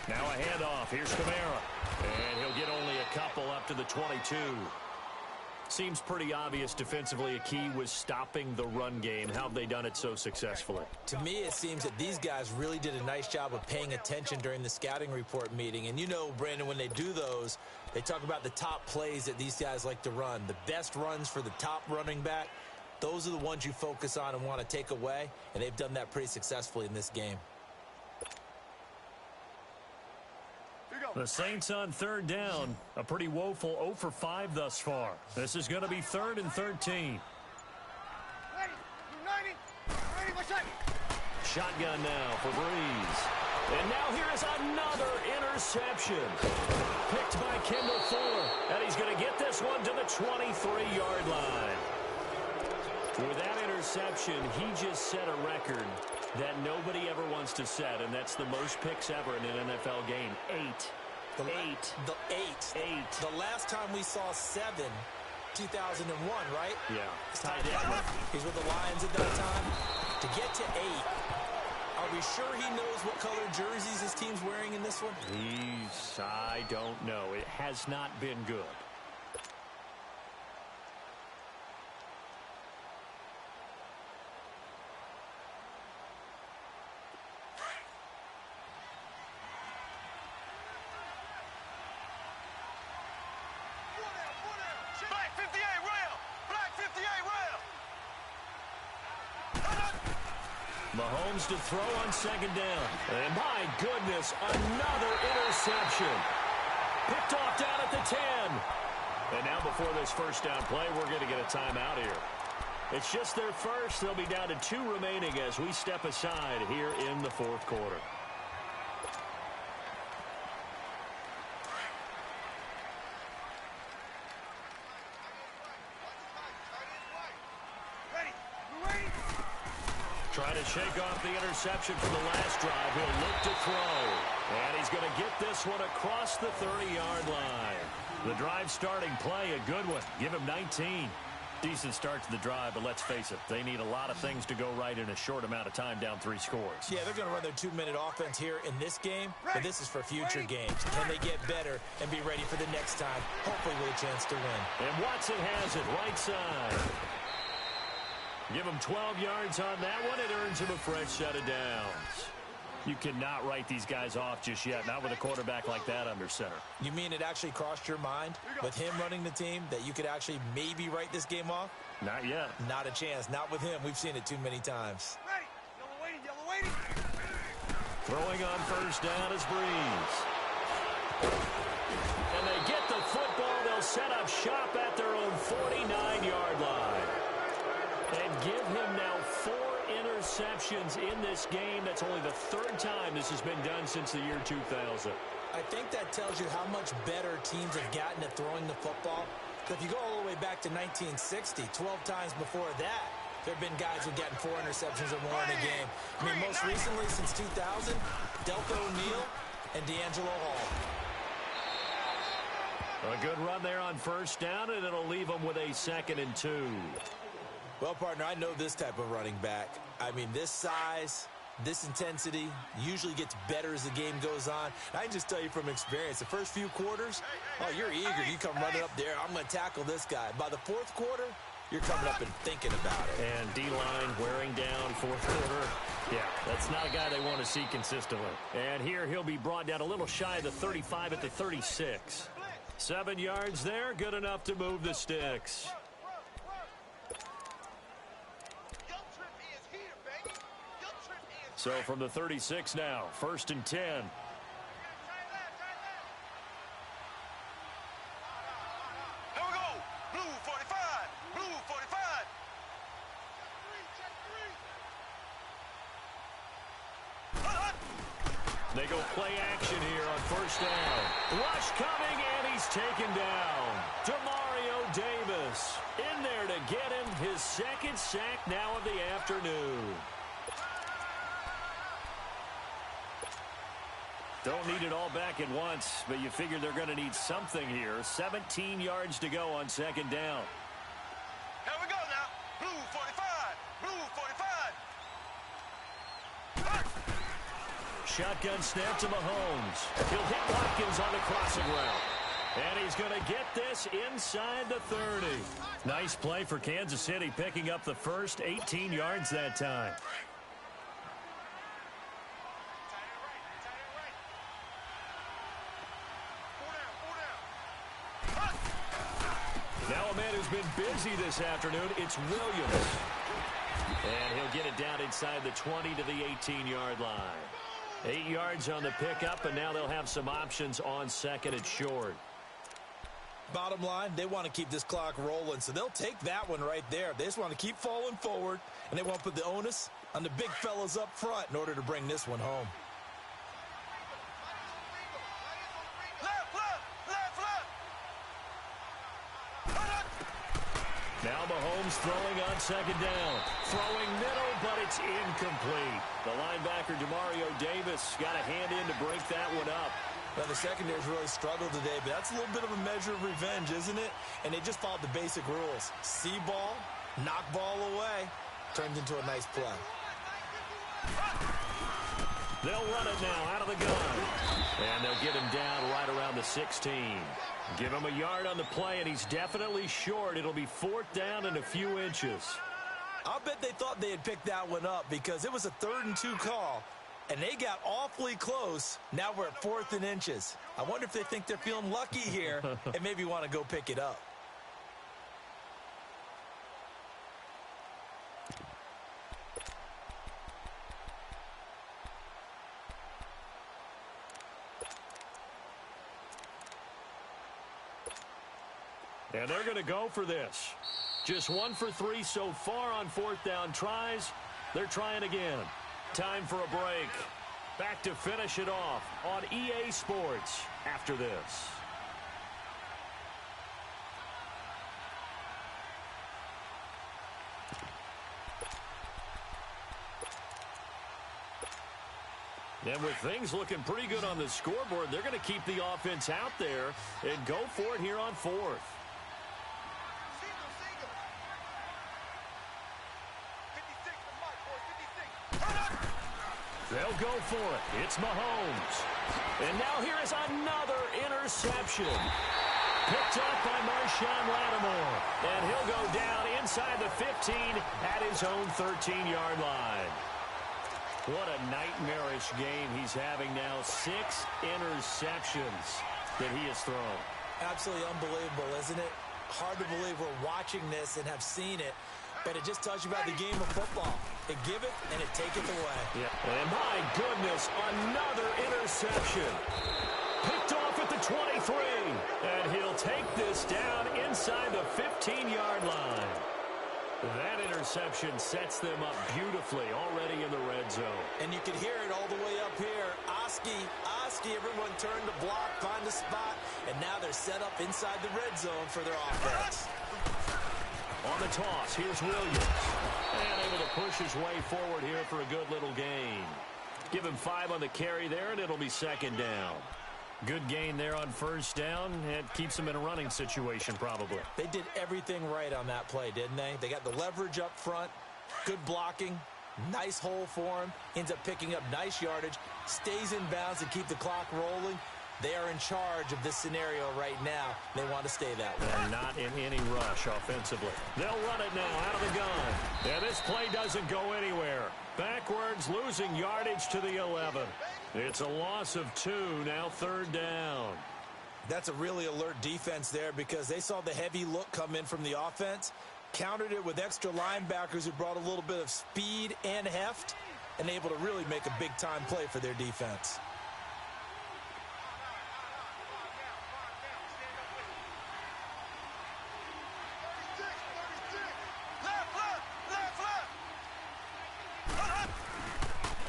Now a handoff. Here's Kamara. And he'll get only a couple up to the 22. Seems pretty obvious defensively a key was stopping the run game. How have they done it so successfully? To me, it seems that these guys really did a nice job of paying attention during the scouting report meeting. And you know, Brandon, when they do those, they talk about the top plays that these guys like to run. The best runs for the top running back, those are the ones you focus on and want to take away. And they've done that pretty successfully in this game. The Saints on third down. A pretty woeful 0 for 5 thus far. This is going to be 3rd and 13. Shotgun now for Breeze. And now here is another interception. Picked by Kendall Fuller. And he's going to get this one to the 23-yard line. With that interception, he just set a record that nobody ever wants to set, and that's the most picks ever in an NFL game. 8. The last time we saw 7, 2001, right? Yeah. Ty Detmer. He's with the Lions at that time. To get to 8, are we sure he knows what color jerseys his team's wearing in this one? I don't know. It has not been good. Mahomes to throw on second down. And my goodness, another interception. Picked off down at the 10. And now before this first down play, we're going to get a timeout here. It's just their first. They'll be down to 2 remaining as we step aside here in the 4th quarter. Trying to shake off the interception from the last drive. He'll look to throw. And he's going to get this one across the 30-yard line. The drive starting play, a good one. Give him 19. Decent start to the drive, but let's face it, they need a lot of things to go right in a short amount of time, down 3 scores. Yeah, they're going to run their 2-minute offense here in this game, but this is for future games. Can they get better and be ready for the next time, hopefully with a chance to win? And Watson has it, right side. Give him 12 yards on that one. It earns him a fresh set of downs. You cannot write these guys off just yet, not with a quarterback like that under center. You mean it actually crossed your mind with him running the team that you could actually maybe write this game off? Not yet. Not a chance. Not with him. We've seen it too many times. Yellow waiting. Throwing on first down is Breeze. And they get the football. They'll set up shop at their own 49-yard line. And give him now 4 interceptions in this game. That's only the 3rd time this has been done since the year 2000. I think that tells you how much better teams have gotten at throwing the football. If you go all the way back to 1960, 12 times before that, there have been guys who've gotten 4 interceptions or more in a game. I mean, most recently since 2000, Delta O'Neal and D'Angelo Hall. A good run there on first down, and it'll leave them with a 2nd and 2. Well, partner, I know this type of running back. I mean, this size, this intensity usually gets better as the game goes on. I can just tell you from experience, the first few quarters, oh, you're eager. You come running up there. I'm going to tackle this guy. By the 4th quarter, you're coming up and thinking about it. And D-line wearing down 4th quarter. Yeah, that's not a guy they want to see consistently. And here he'll be brought down a little shy of the 35 at the 36. 7 yards there, good enough to move the sticks. So from the 36 now, 1st and 10. Here we go. Blue 45. Blue 45. They go play action here on first down. Rush coming, and he's taken down. Demario Davis in there to get him his 2nd sack now of the afternoon. Don't need it all back at once, but you figure they're going to need something here. 17 yards to go on 2nd down. Here we go now. Blue 45. Blue 45. shotgun snap to Mahomes. He'll hit Watkins on the crossing route. And he's going to get this inside the 30. Nice play for Kansas City, picking up the first 18 yards that time. Now a man who's been busy this afternoon, it's Williams. And he'll get it down inside the 20 to the 18-yard line. 8 yards on the pickup, and now they'll have some options on second and short. Bottom line, they want to keep this clock rolling, so they'll take that one right there. They just want to keep falling forward, and they want to put the onus on the big fellas up front in order to bring this one home. Now Mahomes throwing on second down. Throwing middle, but it's incomplete. The linebacker, Demario Davis, got a hand in to break that one up. Now, the secondary's really struggled today, but that's a little bit of a measure of revenge, isn't it? And they just followed the basic rules. See ball, knock ball away. Turned into a nice play. They'll run it now out of the gun. And they'll get him down right around the 16. Give him a yard on the play, and he's definitely short. It'll be 4th down and a few inches. I'll bet they thought they had picked that one up because it was a 3rd and 2 call, and they got awfully close. Now we're at 4th and inches. I wonder if they think they're feeling lucky here and maybe want to go pick it up. And they're going to go for this. Just 1 for 3 so far on 4th down tries. They're trying again. Time for a break. Back to finish it off on EA Sports after this. And with things looking pretty good on the scoreboard, they're going to keep the offense out there and go for it here on 4th. They'll go for it. It's Mahomes. And now here is another interception. Picked up by Marshawn Lattimore. And he'll go down inside the 15 at his own 13-yard line. What a nightmarish game he's having now. 6 interceptions that he has thrown. Absolutely unbelievable, isn't it? Hard to believe we're watching this and have seen it. But it just tells you about the game of football. It give it and it take it away. Yeah. And my goodness, another interception. Picked off at the 23. And he'll take this down inside the 15-yard line. That interception sets them up beautifully already in the red zone. And you can hear it all the way up here. Oski, everyone turned to block, find a spot, and now they're set up inside the red zone for their offense. On the toss, here's Williams. And able to push his way forward here for a good little gain. Give him 5 on the carry there, and it'll be 2nd down. Good gain there on 1st down. It keeps them in a running situation, probably. They did everything right on that play, didn't they? They got the leverage up front, good blocking, nice hole for him, ends up picking up nice yardage, stays in bounds and keep the clock rolling. They are in charge of this scenario right now. They want to stay that way. And not in any rush offensively. They'll run it now out of the gun. And this play doesn't go anywhere. Backwards, losing yardage to the 11. It's a loss of 2, now 3rd down. That's a really alert defense there because they saw the heavy look come in from the offense, countered it with extra linebackers who brought a little bit of speed and heft, and able to really make a big-time play for their defense.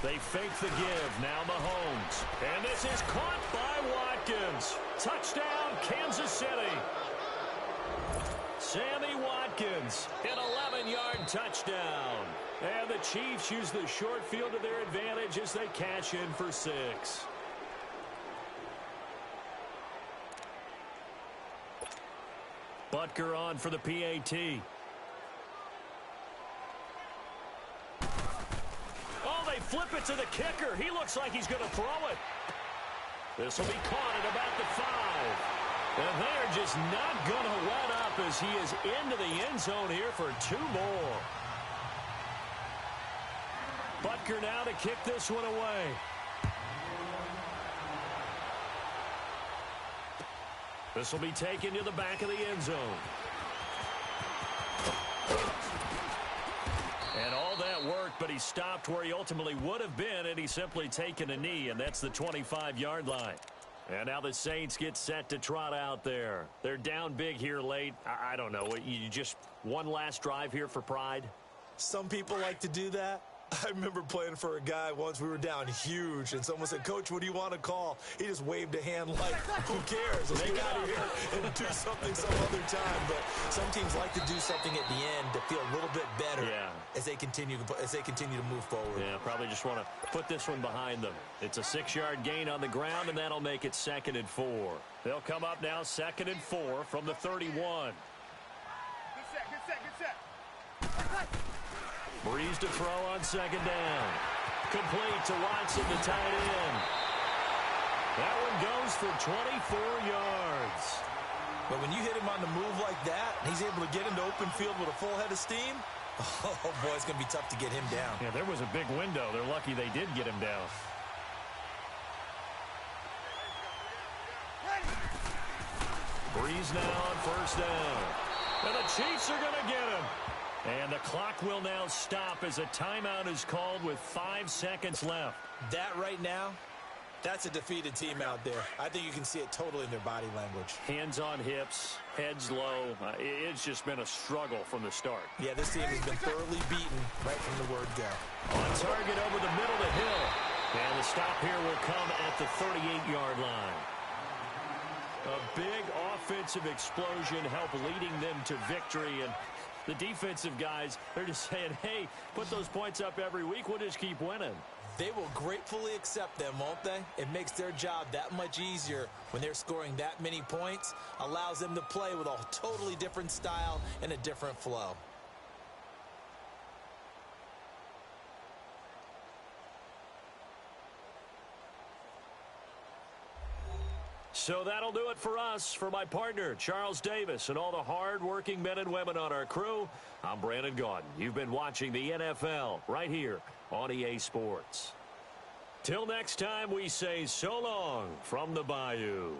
They fake the give. Now Mahomes. And this is caught by Watkins. Touchdown, Kansas City. Sammy Watkins, an 11-yard touchdown. And the Chiefs use the short field to their advantage as they cash in for 6. Butker on for the PAT. flip it to the kicker. He looks like he's going to throw it. This will be caught at about the 5. And they're just not going to let up as he is into the end zone here for 2 more. Butker now to kick this one away. This will be taken to the back of the end zone. And all that worked, but he stopped where he ultimately would have been, and he's simply taken a knee, and that's the 25-yard line. And now the Saints get set to trot out there. They're down big here late. I don't know. You just one last drive here for pride? Some people like to do that. I remember playing for a guy once. We were down huge, and someone said, "Coach, what do you want to call?" He just waved a hand like, "Who cares? Let's get out of here and do something some other time." But some teams like to do something at the end to feel a little bit better as they continue to move forward. Yeah, probably just want to put this one behind them. It's a 6-yard gain on the ground, and that'll make it 2nd and 4. They'll come up now 2nd and 4 from the 31. Good set. Breeze to throw on 2nd down. Complete to Watson, the tight end. That one goes for 24 yards. But when you hit him on the move like that, and he's able to get into open field with a full head of steam, oh, boy, it's going to be tough to get him down. Yeah, there was a big window. They're lucky they did get him down. Breeze now on 1st down. And the Chiefs are going to get him. And the clock will now stop as a timeout is called with 5 seconds left. That right now, that's a defeated team out there. I think you can see it totally in their body language. Hands on hips, heads low. It's just been a struggle from the start. Yeah, this team has been thoroughly beaten right from the word go. On target over the middle to Hill. And the stop here will come at the 38-yard line. A big offensive explosion helped leading them to victory. And the defensive guys, they're just saying, hey, put those points up every week. We'll just keep winning. They will gratefully accept them, won't they? It makes their job that much easier when they're scoring that many points. Allows them to play with a totally different style and a different flow. So that'll do it for us. For my partner, Charles Davis, and all the hard-working men and women on our crew, I'm Brandon Gaudin. You've been watching the NFL right here on EA Sports. Till next time, we say so long from the Bayou.